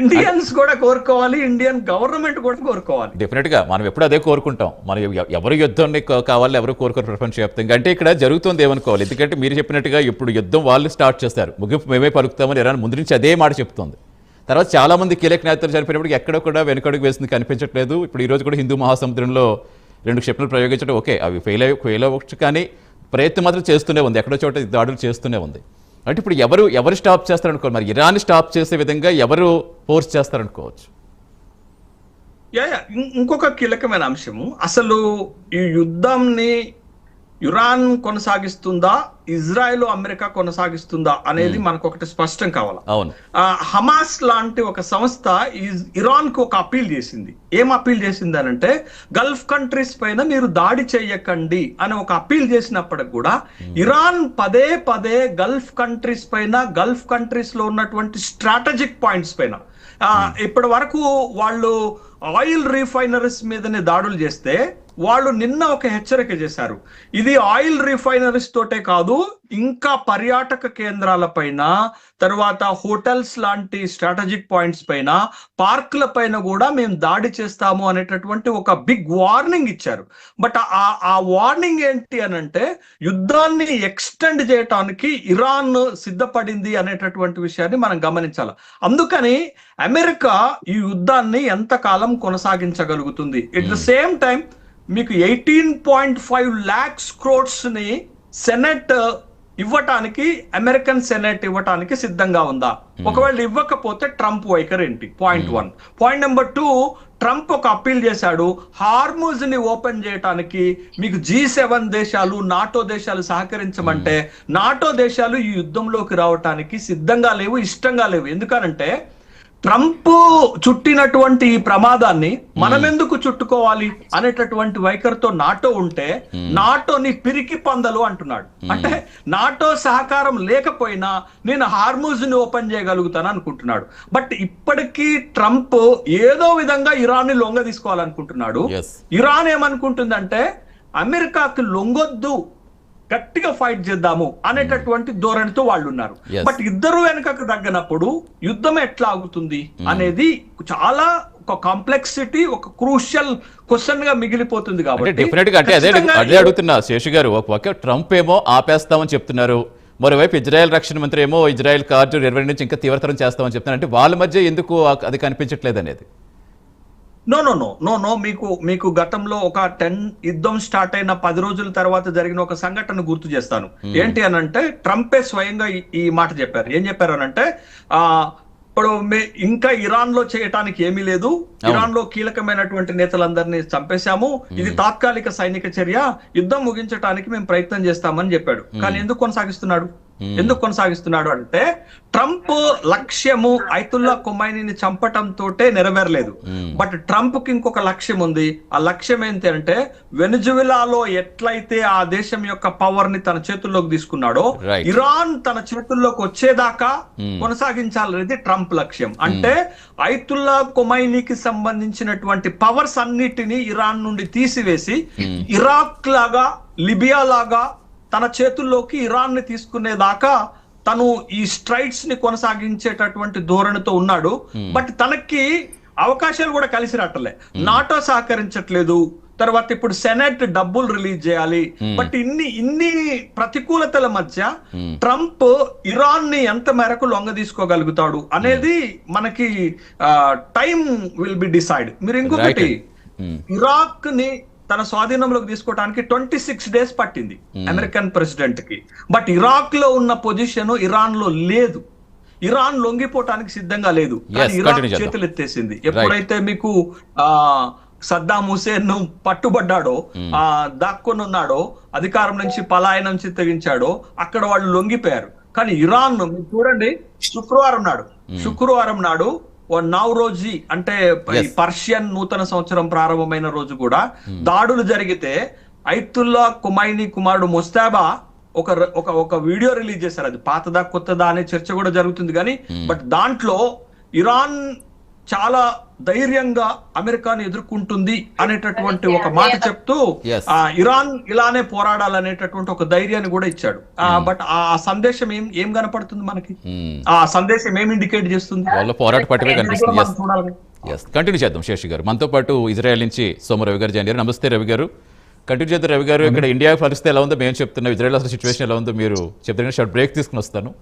ఇండియన్స్ కూడా కోరుకోవాలి, ఇండియన్ గవర్నమెంట్ కూడా కోరుకోవాలి. డెఫినెట్ గా మనం ఎప్పుడు అదే కోరుకుంటాం. మనం ఎవరు యుద్ధాన్ని కావాలి, ఎవరు కోరుకోరు ప్రపంచవ్యాప్తంగా. అంటే ఇక్కడ జరుగుతుంది ఏమనుకోవాలి? ఎందుకంటే మీరు చెప్పినట్టుగా ఇప్పుడు యుద్ధం వాళ్ళు స్టార్ట్ చేస్తారు, ముగింపు మేమే పలుకుతామని ఇరాన్ ముందు నుంచి అదే మాట చెప్తుంది. తర్వాత చాలా మంది కీలక నేతలు చనిపోయినప్పుడు ఎక్కడ కూడా వెనుకడుగు వేసింది కనిపించట్లేదు. ఇప్పుడు ఈ రోజు కూడా హిందూ మహాసముద్రంలో 2 క్షిపణులు ప్రయోగించడం ఓకే, అవి ఫెయిల్ అవ్వచ్చు, కానీ ప్రయత్నం మాత్రం చేస్తూనే ఉంది, ఎక్కడో చోట దాడులు చేస్తూనే ఉంది. అంటే ఇప్పుడు ఎవరు స్టాప్ చేస్తారనుకో, మరి ఇరాన్ స్టాప్ చేసే విధంగా ఎవరు ఫోర్స్ చేస్తారనుకోవచ్చు? ఇంకొక కీలకమైన అంశము, అసలు ఈ యుద్ధంని ఇరాన్ కొనసాగిస్తుందా, ఇజ్రాయెల్ అమెరికా కొనసాగిస్తుందా అనేది మనకు ఒకటి స్పష్టం కావాలి. హమాస్ లాంటి ఒక సంస్థ ఇరాన్ కు ఒక అప్పీల్ చేసింది. ఏం అప్పీల్ చేసింది అనంటే, గల్ఫ్ కంట్రీస్ పైన మీరు దాడి చేయకండి అని ఒక అప్పీల్ చేసినప్పటికి కూడా ఇరాన్ పదే గల్ఫ్ కంట్రీస్ పైన, గల్ఫ్ కంట్రీస్ లో ఉన్నటువంటి స్ట్రాటజిక్ పాయింట్స్ పైన, ఇప్పటి వరకు వాళ్ళు ఆయిల్ రిఫైనరీస్ మీదనే దాడులు చేస్తే వాళ్ళు నిన్న ఒక హెచ్చరిక చేశారు. ఇది ఆయిల్ రిఫైనరీస్ తోటే కాదు, ఇంకా పర్యాటక కేంద్రాల పైన, తర్వాత హోటల్స్ లాంటి స్ట్రాటజిక్ పాయింట్స్ పైన, పార్కుల పైన కూడా మేము దాడి చేస్తాము అనేటటువంటి ఒక బిగ్ వార్నింగ్ ఇచ్చారు. బట్ ఆ వార్నింగ్ ఏంటి అనంటే, యుద్ధాన్ని ఎక్స్టెండ్ చేయటానికి ఇరాన్ సిద్ధపడింది అనేటటువంటి విషయాన్ని మనం గమనించాలి. అందుకని అమెరికా ఈ యుద్ధాన్ని ఎంతకాలం కొనసాగించగలుగుతుంది? ఎట్ ద సేమ్ టైం మీకు 18.5 lakhs crores ని సెనెట్ ఇవ్వటానికి, అమెరికన్ సెనెట్ ఇవ్వటానికి సిద్ధంగా ఉందా? ఒకవేళ ఇవ్వకపోతే ట్రంప్ వైఖరి ఏంటి? పాయింట్ 1. పాయింట్ నెంబర్ 2, ట్రంప్ ఒక అప్పీల్ చేశాడు, హార్ముజ్ ని ఓపెన్ చేయటానికి మీకు G7 దేశాలు, నాటో దేశాలు సహకరించమంటే నాటో దేశాలు ఈ యుద్ధంలోకి రావటానికి సిద్ధంగా లేవు, ఇష్టంగా లేవు. ఎందుకనంటే ట్రంప్ చుట్టినటువంటి ఈ ప్రమాదాన్ని మనం ఎందుకు చుట్టుకోవాలి అనేటటువంటి వైఖరితో నాటో ఉంటే నాటోని పిరికి పందలు అంటున్నాడు. అంటే నాటో సహకారం లేకపోయినా నేను హార్మూజ్ ని ఓపెన్ చేయగలుగుతాను అనుకుంటున్నాడు. బట్ ఇప్పటికీ ట్రంప్ ఏదో విధంగా ఇరాన్ ని లొంగ తీసుకోవాలనుకుంటున్నాడు. ఇరాన్ ఏమనుకుంటుందంటే అమెరికాకి లొంగొద్దు, గట్టిగా ఫైట్ చేద్దాము అనేటటువంటి ధోరణితో వాళ్ళు ఉన్నారు. బట్ ఇద్దరు వెనకకు తగ్గినప్పుడు యుద్ధం ఎట్లా ఆగుతుంది అనేది చాలా ఒక కాంప్లెక్సిటీ, ఒక క్రూషియల్ క్వశ్చన్ గా మిగిలిపోతుంది. కాబట్టి డెఫినెట్ గా అంటే అదే అడుగుతున్నా శేషు గారు. ఒక ట్రంప్ ఏమో ఆపేస్తామని చెప్తున్నారు, మరోవైపు ఇజ్రాయెల్ రక్షణ మంత్రి ఏమో ఇజ్రాయెల్ కార్డు 20 నుంచి ఇంకా తీవ్రతరం చేస్తామని చెప్తున్నారు. అంటే వాళ్ళ మధ్య ఎందుకు అది కనిపించట్లేదు అనేది? నో మీకు గతంలో ఒక యుద్ధం స్టార్ట్ అయిన 10 రోజుల తర్వాత జరిగిన ఒక సంఘటన గుర్తు చేస్తాను. ఏంటి అనంటే ట్రంపే స్వయంగా ఈ మాట చెప్పారు. ఏం చెప్పారు అనంటే ఇప్పుడు ఇంకా ఇరాన్ లో చేయటానికి ఏమీ లేదు, ఇరాన్ లో కీలకమైనటువంటి నేతలందరినీ చంపేశాము, ఇది తాత్కాలిక సైనిక చర్య, యుద్ధం ముగించడానికి మేము ప్రయత్నం చేస్తామని చెప్పాడు. కానీ ఎందుకు కొనసాగిస్తున్నాడు అంటే ట్రంప్ లక్ష్యము ఐతుల్లా ఖొమైనీని చంపటంతో నెరవేరలేదు. బట్ ట్రంప్ కి ఇంకొక లక్ష్యం ఉంది. ఆ లక్ష్యం ఏంటి అంటే వెనిజువెలాలో ఎట్లయితే ఆ దేశం యొక్క పవర్ ని తన చేతుల్లోకి తీసుకున్నాడో ఇరాన్ తన చేతుల్లోకి వచ్చేదాకా కొనసాగించాలనేది ట్రంప్ లక్ష్యం. అంటే ఐతుల్లా ఖొమైనీకి సంబంధించినటువంటి పవర్స్ అన్నిటినీ ఇరాన్ నుండి తీసివేసి ఇరాక్ లాగా, లిబియా లాగా తన చేతుల్లోకి ఇరాన్ ని తీసుకునేదాకా తను ఈ స్ట్రైట్స్ ని కొనసాగించేటటువంటి ధోరణితో ఉన్నాడు. బట్ తనకి అవకాశాలు కూడా కలిసి రావట్లే. నాటో సహకరించట్లేదు. తర్వాత ఇప్పుడు సెనెట్ డబ్బులు రిలీజ్ చేయాలి. బట్ ఇన్ని ప్రతికూలతల మధ్య ట్రంప్ ఇరాన్ ని ఎంత మేరకు లొంగ తీసుకోగలుగుతాడు అనేది మనకి టైం విల్ బి డిసైడ్. మీరు ఇంకొకటి, ఇరాక్ ని తన స్వాధీనంలోకి తీసుకోవడానికి 26 days పట్టింది అమెరికన్ ప్రెసిడెంట్ కి. బట్ ఇరాక్ లో ఉన్న పొజిషన్ ఇరాన్ లో లేదు. ఇరాన్ లొంగిపోవటానికి సిద్ధంగా లేదు. ఇరాక్ చేతులు ఎత్తేసింది. ఎప్పుడైతే మీకు సద్దాం హుసేన్ పట్టుబడ్డాడో, దాక్కొని ఉన్నాడో, అధికారం నుంచి పలాయనం చిత్తగించాడో, అక్కడ వాళ్ళు లొంగిపోయారు. కానీ ఇరాన్ చూడండి, శుక్రవారం నాడు నౌరోజీ అంటే పర్షియన్ నూతన సంవత్సరం ప్రారంభమైన రోజు కూడా దాడులు జరిగితే ఐతుల్లా ఖొమైనీ కుమారుడు ముస్తాబా ఒక వీడియో రిలీజ్ చేశారు. అది పాతదా కొత్తదా అనే చర్చ కూడా జరుగుతుంది. కానీ బట్ దాంట్లో ఇరాన్ చాలా ధైర్యంగా అమెరికాను ఎదుర్కొంటుంది అనేటటువంటి ఒక మాట చెప్తూ ఇరాన్ ఇలానే పోరాడాలనేటటువంటి ఒక ధైర్యాన్ని కూడా ఇచ్చాడు. బట్ ఆ సందేశం ఏం కనపడుతుంది మనకి? ఆ సందేశం ఏం ఇండికేట్ చేస్తుంది? కంటిన్యూ చేద్దాం శేషి గారు. మనతో పాటు ఇజ్రాయెల్ నుంచి సోమ రవి గారు జాయిన్ అయ్యారు. నమస్తే రవి గారు. కంటిన్యూ చేద్దాం రవి గారు. ఇక్కడ ఇండియా పరిస్థితి ఎలా ఉందో మేము చెప్తున్నాం, ఇజ్రాయెల్ అసలు సిచ్యువేషన్ ఎలా ఉందో మీరు చెప్తున్నా. షార్ట్ బ్రేక్ తీసుకుని వస్తాను.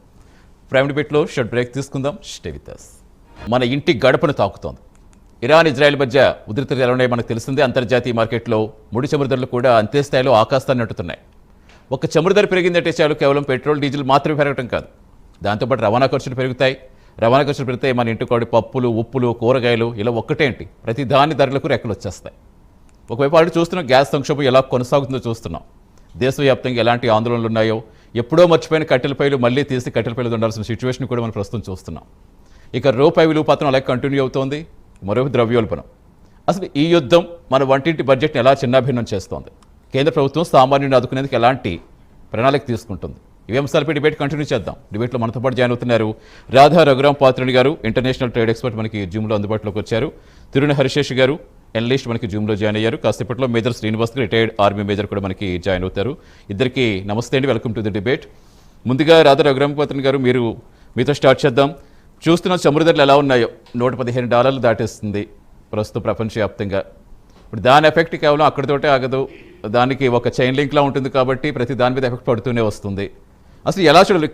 ప్రైమ్ డిబేట్లో షార్ట్ బ్రేక్ తీసుకుందాం. Stay with us. మన ఇంటి గడపను తాకుతోంది. ఇరాన్ ఇజ్రాయెల్ మధ్య ఉద్రిక్తతలు ఎలా ఉన్నాయో మనకు తెలిసిందే. అంతర్జాతీయ మార్కెట్లో ముడి చమురు ధరలు కూడా అంతే స్థాయిలో ఆకాశాన్ని నట్టుతున్నాయి. ఒక చమురు ధర పెరిగిందంటే చాలు కేవలం పెట్రోల్ డీజిల్ మాత్రమే పెరగటం కాదు, దాంతోపాటు రవాణా ఖర్చులు పెరుగుతాయి. రవాణా ఖర్చులు పెరిగితే మన ఇంటికోడి పప్పులు, ఉప్పులు, కూరగాయలు ఇలా ఒక్కటేంటి ప్రతి దాని ధరలకు రెక్కలు వచ్చేస్తాయి. ఒకవైపు అటు చూస్తున్నాం, గ్యాస్ సంక్షోభం ఎలా కొనసాగుతుందో చూస్తున్నాం. దేశవ్యాప్తంగా ఎలాంటి ఆందోళనలు ఉన్నాయో, ఎప్పుడో మర్చిపోయిన కట్టెలపైలు మళ్ళీ తీసి కట్టెలపైలు ఉండాల్సిన సిచ్యువేషన్ కూడా మనం ప్రస్తుతం చూస్తున్నాం. ఇక రూపాయి విలువ పత్రం అలాగే కంటిన్యూ అవుతోంది. మరొక ద్రవ్యోల్బణం. అసలు ఈ యుద్ధం మన వంటింటి బడ్జెట్ని ఎలా చిన్నాభిన్నం చేస్తోంది? కేంద్ర ప్రభుత్వం సామాన్యుని ఆదుకునేందుకు ఎలాంటి ప్రణాళిక తీసుకుంటుంది? ఇవి అంశాలపై డిబేట్ కంటిన్యూ చేద్దాం. డిబేట్లో మనతో పాటు జాయిన్ అవుతున్నారు రాధా రఘురామ్ పాత్రుని గారు, ఇంటర్నేషనల్ ట్రేడ్ ఎక్స్పర్ట్, మనకి జూమ్లో అందుబాటులోకి వచ్చారు. తిరుని హరిశేష్ గారు, ఎనలిస్ట్, మనకి జూమ్లో జాయిన్ అయ్యారు. కాసేపట్లో major Srinivas, retired army major కూడా మనకి జాయిన్ అవుతారు. ఇద్దరికి నమస్తే అండి, వెల్కమ్ టు ది డిబేట్. ముందుగా రాధా రఘురామ్ పాత్రుని గారు, మీతో స్టార్ట్ చేద్దాం. చూస్తున్న చమురు ధరలు ఎలా ఉన్నాయో, $115 దాటేస్తుంది ప్రస్తుతం ప్రపంచవ్యాప్తంగా. ఇప్పుడు దాని ఎఫెక్ట్ కేవలం అక్కడితోటే ఆగదు, దానికి ఒక చైన్ లింక్లా ఉంటుంది కాబట్టి ప్రతి దాని మీద ఎఫెక్ట్ పడుతూనే వస్తుంది. అసలు ఎలా చూడాలి?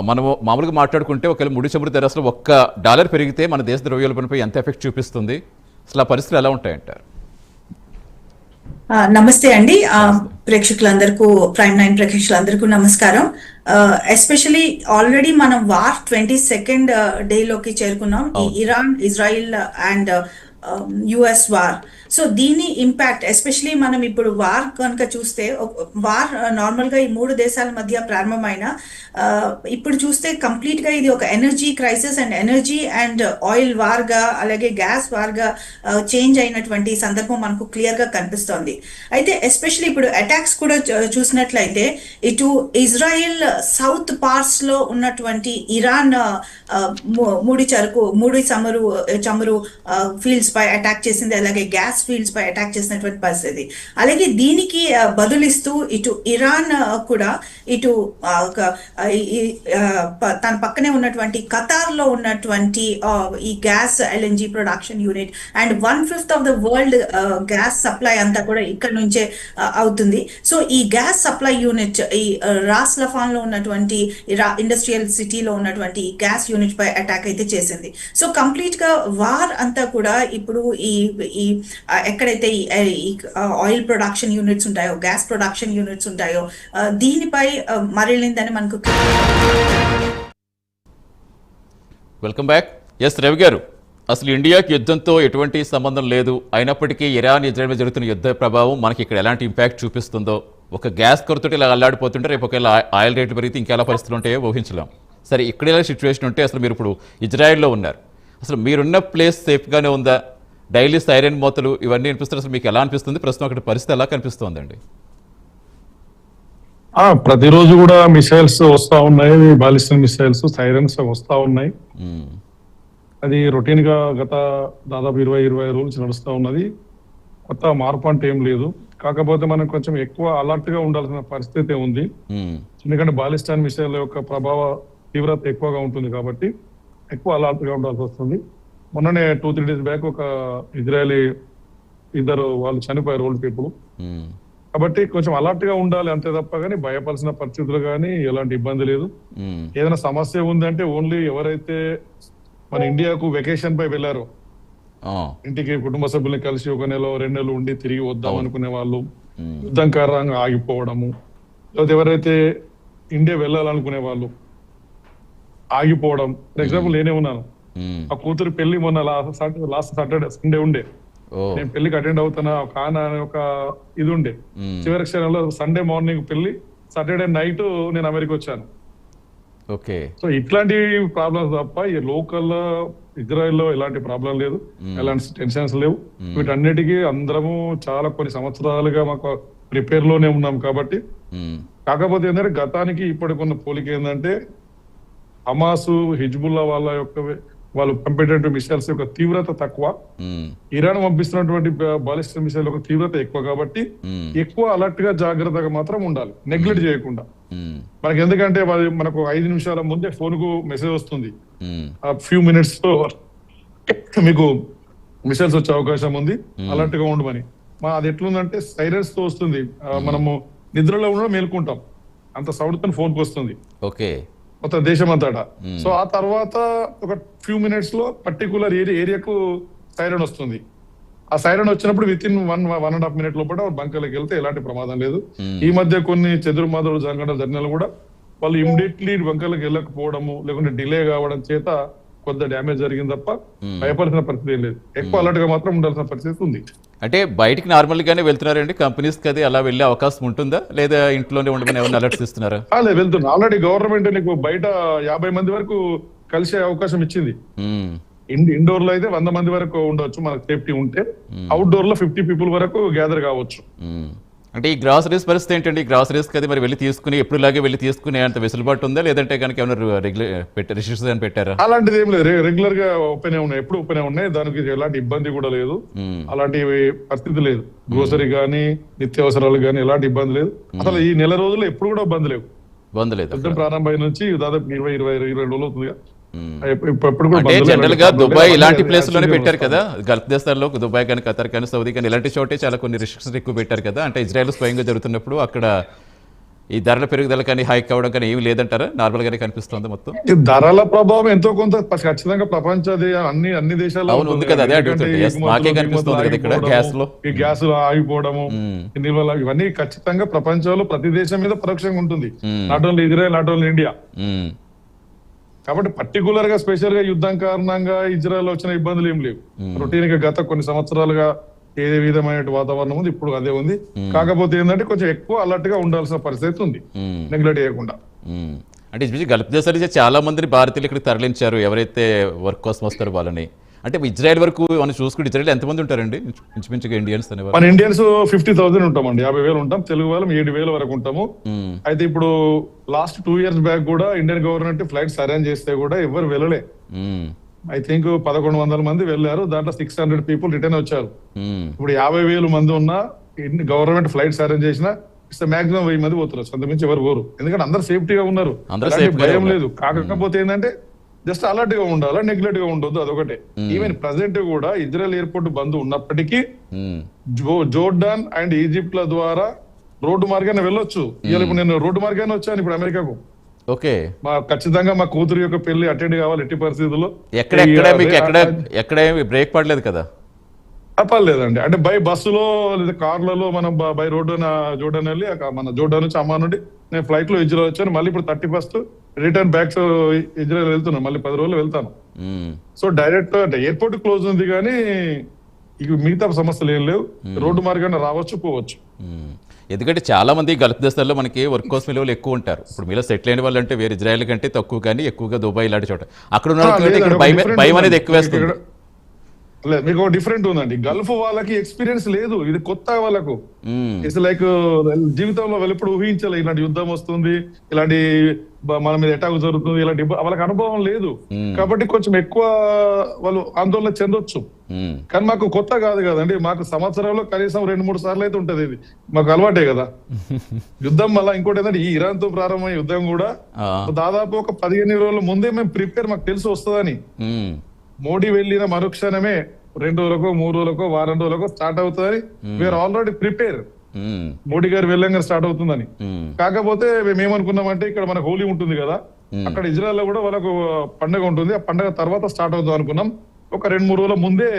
మనము మామూలుగా మాట్లాడుకుంటే ఒకవేళ ముడి చమురు ధర అసలు $1 పెరిగితే మన దేశ ద్రవ్యోల్బణపై ఎంత ఎఫెక్ట్ చూపిస్తుంది? అసలు ఆ పరిస్థితులు ఎలా ఉంటాయంటారు? నమస్తే అండి ప్రేక్షకులందరికీ, ప్రైమ్ 9 ప్రేక్షకులందరికీ నమస్కారం. ఎస్పెషలీ ఆల్రెడీ మనం వార్ 22nd డేలోకి చేరుకున్నాం. ఈ Iran, Israel and US war. So దీని ఇంపాక్ట్ ఎస్పెషలీ మనం ఇప్పుడు వార్ కనుక చూస్తే, వార్ నార్మల్గా ఈ మూడు దేశాల మధ్య ప్రారంభమైన ఇప్పుడు చూస్తే కంప్లీట్గా ఇది ఒక energy crisis and energy and oil వార్గా అలాగే గ్యాస్ వార్గా చేంజ్ అయినటువంటి సందర్భం మనకు క్లియర్గా కనిపిస్తోంది. అయితే ఎస్పెషలీ ఇప్పుడు అటాక్స్ కూడా చూసినట్లయితే ఇటు ఇజ్రాయిల్ సౌత్ పార్ట్స్లో ఉన్నటువంటి ఇరాన్ ముడి చమురు ఫీల్డ్స్ పై అటాక్ చేసింది, అలాగే గ్యాస్ ఫీల్డ్స్ పై అటాక్ చేసినటువంటి పరిస్థితి. అలాగే దీనికి బదులిస్తూ ఇటు ఇరాన్ కూడా ఇటు తన పక్కనే ఉన్నటువంటి ఖతార్ లో ఉన్నటువంటి ఈ gas LNG production unit and 1/5 of the world gas supply అంతా కూడా ఇక్కడ నుంచే అవుతుంది. సో ఈ గ్యాస్ సప్లై యూనిట్ ఈ రాస్ లఫాన్ లో ఉన్నటువంటి ఇండస్ట్రియల్ సిటీలో ఉన్నటువంటి గ్యాస్ యూనిట్ పై అటాక్ అయితే చేసింది. సో కంప్లీట్ గా వార్ అంతా కూడా ఇప్పుడు ఈ ఎక్కడైతే ఈ ఆయిల్ ప్రొడక్షన్ యూనిట్స్ ఉంటాయో, గ్యాస్ ప్రొడక్షన్ యూనిట్స్ ఉంటాయో దీనిపై మరలిందని మనకు. Welcome back. ఎస్ రవి గారు, అసలు ఇండియాకి యుద్ధంతో ఎటువంటి సంబంధం లేదు, అయినప్పటికీ ఇరాన్ ఇజ్రాయెల్ మీద జరుగుతున్న యుద్ధ ప్రభావం మనకి ఇక్కడ ఎలాంటి ఇంపాక్ట్ చూపిస్తుందో, ఒక గ్యాస్ కొరతతో ఇలా అల్లాడిపోతుంటే రేపు ఒకవేళ ఆయిల్ రేట్లు పెరిగితే ఇంకెలా పరిస్థితులు ఉంటాయో ఊహించలేం. సరే, ఇక్కడ ఇలా సిచ్యువేషన్ ఉంటే అసలు మీరు ఇప్పుడు ఇజ్రాయెల్లో ఉన్నారు, అసలు మీరున్న ప్లేస్ సేఫ్గానే ఉందా? డైలీ సైరన్ మోతలు ఇవన్నీ అనిపిస్తారు, అసలు మీకు ఎలా అనిపిస్తుంది? ప్రస్తుతం అక్కడ పరిస్థితి ఎలా కనిపిస్తోందండి? ప్రతిరోజు కూడా మిసైల్స్ వస్తా ఉన్నాయి, బాలిస్టిక్ మిసైల్స్ సైరన్స్ వస్తా ఉన్నాయి. అది రొటీన్ గా గత దాదాపు 20-25 రోజులు నడుస్తూ ఉన్నది. కొత్త మార్పు అంటే ఏం లేదు. కాకపోతే మనం కొంచెం ఎక్కువ అలర్ట్ గా ఉండాల్సిన పరిస్థితి ఉంది. ఎందుకంటే బాలిస్టిక్ మిసైల్ యొక్క ప్రభావ తీవ్రత ఎక్కువగా ఉంటుంది కాబట్టి ఎక్కువ అలర్ట్ గా ఉండాల్సి వస్తుంది. మొన్ననే 2-3 days బ్యాక్ ఒక ఇజ్రాయలీ ఇద్దరు వాళ్ళు చనిపోయారు, ఓల్డ్ పీపుల్. కాబట్టి కొంచెం అలర్ట్ గా ఉండాలి అంతే తప్ప కానీ భయపడాల్సిన పరిస్థితులు కానీ ఎలాంటి ఇబ్బంది లేదు. ఏదైనా సమస్య ఉందంటే ఓన్లీ ఎవరైతే మన ఇండియాకు వెకేషన్ పై వెళ్ళారో, ఇంటికి కుటుంబ సభ్యుల్ని కలిసి 1 నెల 2 నెలలు ఉండి తిరిగి వద్దాం అనుకునే వాళ్ళు, యుద్ధం కారణంగా ఆగిపోవడము, లేకపోతే ఎవరైతే ఇండియా వెళ్ళాలనుకునే వాళ్ళు ఆగిపోవడం. ఫర్ ఎగ్జాంపుల్ నేనే ఉన్నాను, ఆ కూతురు పెళ్లి మొన్న లాస్ట్ సాటర్డే సండే ఉండే, నేను పెళ్లికి అటెండ్ అవుతున్నా కానా అనే ఒక ఇది ఉండే. చివరి క్షణంలో సండే మార్నింగ్ పెళ్లి, సాటర్డే నైట్ నేను అమెరికా వచ్చాను. సో ఇట్లాంటి ప్రాబ్లమ్స్ తప్ప ఈ లోకల్ ఇజ్రాయెల్లో ఎలాంటి ప్రాబ్లం లేదు, ఎలాంటి టెన్షన్స్ లేవు. వీటన్నిటికీ అందరము చాలా కొన్ని సంవత్సరాలుగా మాకు ప్రిపేర్ లోనే ఉన్నాం కాబట్టి. కాకపోతే ఏంటంటే గతానికి ఇప్పటికున్న పోలిక ఏంటంటే హమాసు, హిజ్బుల్లా వాళ్ళు పంపేటటువంటి మిసైల్స్ యొక్క తీవ్రత తక్కువ, ఇరాన్ పంపిస్తున్నటువంటి బాలిస్టిక్ మిసైల్ యొక్క తీవ్రత ఎక్కువ. కాబట్టి ఎక్కువ అలర్ట్ గా జాగ్రత్తగా మాత్రం ఉండాలి, నెగ్లెక్ట్ చేయకుండా. మనకి ఎందుకంటే మనకు 5 నిమిషాల ముందే ఫోన్ కు మెసేజ్ వస్తుంది, ఆ ఫ్యూ మినిట్స్ లో మీకు మిసైల్స్ వచ్చే అవకాశం ఉంది, అలర్ట్ గా ఉండమని. అది ఎట్లుందంటే సైరన్స్ తో వస్తుంది, మనము నిద్రలో కూడా మేల్కుంటాం, అంత సౌండ్ తో ఫోన్ కు వస్తుంది మొత్తం దేశం అంతటా. సో ఆ తర్వాత ఒక ఫ్యూ మినిట్స్ లో పర్టికులర్ ఏరియాకు సైరన్ వస్తుంది. ఆ సైరన్ వచ్చినప్పుడు విత్ ఇన్ 1.5 minute లోపల బంకర్లకు వెళ్తే ఎలాంటి ప్రమాదం లేదు. ఈ మధ్య కొన్ని చెదురుమాదులు జరిగిన కూడా వాళ్ళు ఇమ్మీడియట్లీ బంకర్లకు వెళ్ళకపోవడము, లేకుంటే డిలే కావడం చేత కొంత డ్యామేజ్ జరిగింది తప్ప భయపడాల్సిన పరిస్థితి ఏం లేదు. ఎక్కువ అలర్ట్ గా మాత్రం ఉండాల్సిన పరిస్థితి ఉంది. అంటే బయటికి నార్మల్ గానే వెళ్తున్నారండి కంపెనీస్ కి, అది అలా వెళ్ళే అవకాశం ఉంటుందా, లేదా ఇంట్లోనే ఉండమని ఏమైనా అలర్ట్స్ ఇస్తున్నారా? వెళ్తున్నా. ఆల్రెడీ గవర్నమెంట్ నీకు బయట 50 మంది వరకు కలిసే అవకాశం ఇచ్చింది. ఇండోర్ లో అయితే 100 మంది వరకు ఉండొచ్చు మనకు సేఫ్టీ ఉంటే, అవుట్డోర్ లో 50 people వరకు గ్యాదర్ కావచ్చు. అంటే ఈ గ్రాసరీస్ పరిస్థితి ఏంటండి? గ్రాసరీస్ కి అది మరి వెళ్ళి తీసుకుని ఎప్పుడులాగే వెళ్ళి తీసుకునే అంత వెసులుబాటు ఉందా, లేదంటే కనుక ఏమైనా రిస్ట్రిక్షన్స్ పెట్టారా? అలాంటిది ఏం లేదు, రెగ్యులర్ గా ఓపెన్ ఉన్నాయి, ఎప్పుడు ఓపెన్ ఉన్నాయి, దానికి ఎలాంటి ఇబ్బంది కూడా లేదు, అలాంటి పరిస్థితి లేదు. గ్రోసరీ గానీ నిత్యావసరాలు గానీ ఎలాంటి ఇబ్బంది లేదు. అసలు ఈ నెల రోజుల్లో ఎప్పుడు కూడా బంద్ లేవు. యుద్ధం ప్రారంభం నుంచి దాదాపు 20 రోజులు అవుతుంది. అంటే జనరల్ గా దుబాయ్ ఇలాంటి ప్లేస్ లోనే పెట్టారు కదా, గల్ఫ్ దేశాల్లో దుబాయ్ కానీ ఖతర్ కానీ సౌదీ కానీ ఇలాంటి చోటే చాలా కొన్ని రిస్ట్రిక్షన్స్ ఎక్కువ పెట్టారు కదా. అంటే ఇజ్రాయెల్ స్వయంగా జరుగుతున్నప్పుడు అక్కడ ఈ ధరల పెరుగుదల కానీ హైక్ అవ్వడం కానీ ఏమి లేదంటారా? నార్మల్ గానే కనిపిస్తుంది మొత్తం. ధరల ప్రభావం ఎంతో కొంత ఖచ్చితంగా ప్రపంచ అన్ని దేశాల్లో ఉంది కదా, అదే అడుగుతుంది. మాకే కనిపిస్తుంది కదా ఇక్కడ గ్యాస్ ఆగిపోవడము, ఇవన్నీ ఖచ్చితంగా ప్రపంచంలో ప్రతి దేశం మీద పరోక్షంగా ఉంటుంది. Not only Israel, not only India. కాబట్టి పర్టికులర్ గా స్పెషల్ గా యుద్ధం కారణంగా ఇజ్రాయెల్ వచ్చిన ఇబ్బందులు ఏం లేవు. రొటీన్ గా గత కొన్ని సంవత్సరాలుగా ఏ విధమైన వాతావరణం ఉంది, ఇప్పుడు అదే ఉంది. కాకపోతే ఏంటంటే కొంచెం ఎక్కువ అలర్ట్ గా ఉండాల్సిన పరిస్థితి ఉంది, నెగ్లెక్ట్ చేయకుండా. అంటే గల్ఫ్ దేశాల నుంచి చాలా మందిని భారతీయులు ఇక్కడికి తరలించారు, ఎవరైతే వర్క్ కోసం వస్తారో వాళ్ళని. అంటే ఇజ్రాయెల్ వరకు మనం చూసుకుంటే ఇజ్రాయెల్ ఎంతమంది ఉంటారండి ఇంచుమించుగా ఇండియన్స్ అనేవారు? మన ఇండియన్స్ 50,000 ఉంటామండి, 50,000 ఉంటాం. తెలుగు వాళ్ళం 7,000 వరకు ఉంటాము. అయితే ఇప్పుడు లాస్ట్ 2 years బ్యాక్ కూడా ఇండియన్ గవర్నమెంట్ ఫ్లైట్స్ అరేంజ్ చేస్తే కూడా ఎవరు వెళ్ళలే. ఐ థింక్ 1,100 మంది వెళ్ళారు, దాంట్లో 600 పీపుల్ రిటర్న్ వచ్చారు. ఇప్పుడు 50,000 మంది ఉన్న గవర్నమెంట్ ఫ్లైట్స్ అరేంజ్ చేసినా మాక్సిమం 1000 మంది పోతున్నారు, అంతకుమించి ఎవరు పోరు. ఎందుకంటే అందరు సేఫ్టీగా ఉన్నారు, భయం లేదు. కాకపోతే ఏంటంటే జస్ట్ అలర్ట్ గా ఉండాలా, నెగ్లెక్ట్ గా ఉండొద్దు, అదొకటే. ఈవెన్ ప్రెసెంట్ కూడా ఇజ్రాయెల్ ఎయిర్పోర్ట్ బంద్ ఉన్నప్పటికీ జోర్డాన్ అండ్ ఈజిప్ట్ ల ద్వారా రోడ్డు మార్గాన్ని వెళ్ళొచ్చు. ఇవాళ ఇప్పుడు నేను రోడ్డు మార్గాన్ని వచ్చాను ఇప్పుడు అమెరికాకు. ఓకే, ఖచ్చితంగా మా కూతురు యొక్క పెళ్లి అటెండ్ కావాలి ఎట్టి పరిస్థితుల్లో. ఎక్కడ బ్రేక్ పడలేదు కదా? పర్లేదండి, అంటే బై బస్సులో లేదా కార్లలో మనం బై రోడ్డు జోర్డాన్ వెళ్ళి మన జోర్డాన్ నుంచి అమ్మా నుండి నేను ఫ్లైట్ లో ఇజ్రాయెల్ వచ్చాను. మళ్ళీ ఇప్పుడు 31st రిటర్న్ బ్యాక్ ఇజ్రాయెల్ వెళ్తున్నాను, మళ్ళీ 10 రోజులు వెళ్తాను. సో డైరెక్ట్ అంటే ఎయిర్పోర్ట్ క్లోజ్ ఉంది కానీ ఇక మిగతా సమస్యలు ఏం లేవు, రోడ్డు మార్గాన్ని రావచ్చు పోవచ్చు. ఎందుకంటే చాలా మంది గల్ఫ్ దేశాల్లో మనకి వర్క్ కోసం విలువలు ఎక్కువ ఉంటారు. ఇప్పుడు మీలో సెటిల్ అయిన వాళ్ళు అంటే వేరే ఇజ్రాయెల్ కంటే తక్కువ, కానీ ఎక్కువగా దుబాయ్ ఇలాంటి చోట అక్కడ ఉన్న భయం అనేది ఎక్కువ వేస్తుంది. లేదు, మీకు డిఫరెంట్ ఉందండి. గల్ఫ్ వాళ్ళకి ఎక్స్పీరియన్స్ లేదు, ఇది కొత్త వాళ్ళకు. ఇట్స్ లైక్ జీవితంలో వాళ్ళు ఎప్పుడు ఊహించాలి ఇలాంటి యుద్ధం వస్తుంది, ఇలాంటి మన మీద అటాక్ జరుగుతుంది, ఇలాంటి వాళ్ళకి అనుభవం లేదు. కాబట్టి కొంచెం ఎక్కువ వాళ్ళు ఆందోళన చెందొచ్చు. కానీ మాకు కొత్త కాదు కదండి, మాకు సంవత్సరంలో కనీసం 2-3 సార్లు అయితే ఉంటది. ఇది మాకు అలవాటే కదా యుద్ధం. మళ్ళీ ఇంకోటి ఏంటంటే ఈ ఇరాన్ తో ప్రారంభమైన యుద్ధం కూడా దాదాపు ఒక 15 రోజుల ముందే మేము ప్రిపేర్, మాకు తెలిసి వస్తుందని. మోడీ వెళ్ళిన మరుక్షణమే 2 రోజులకో 3 రోజులకో వారం రోజులకో స్టార్ట్ అవుతుందని వీఆర్ ఆల్రెడీ ప్రిపేర్. మోడీ గారు వెళ్ళంగా స్టార్ట్ అవుతుందని. కాకపోతే మేము ఏమనుకున్నామంటే ఇక్కడ మనకు హోలీ ఉంటుంది కదా, అక్కడ ఇజ్రాయెల్ లో కూడా వాళ్ళకు పండుగ ఉంటుంది, ఆ పండుగ తర్వాత స్టార్ట్ అవుతుంది అనుకున్నాం. ఒక 2-3 రోజుల ముందే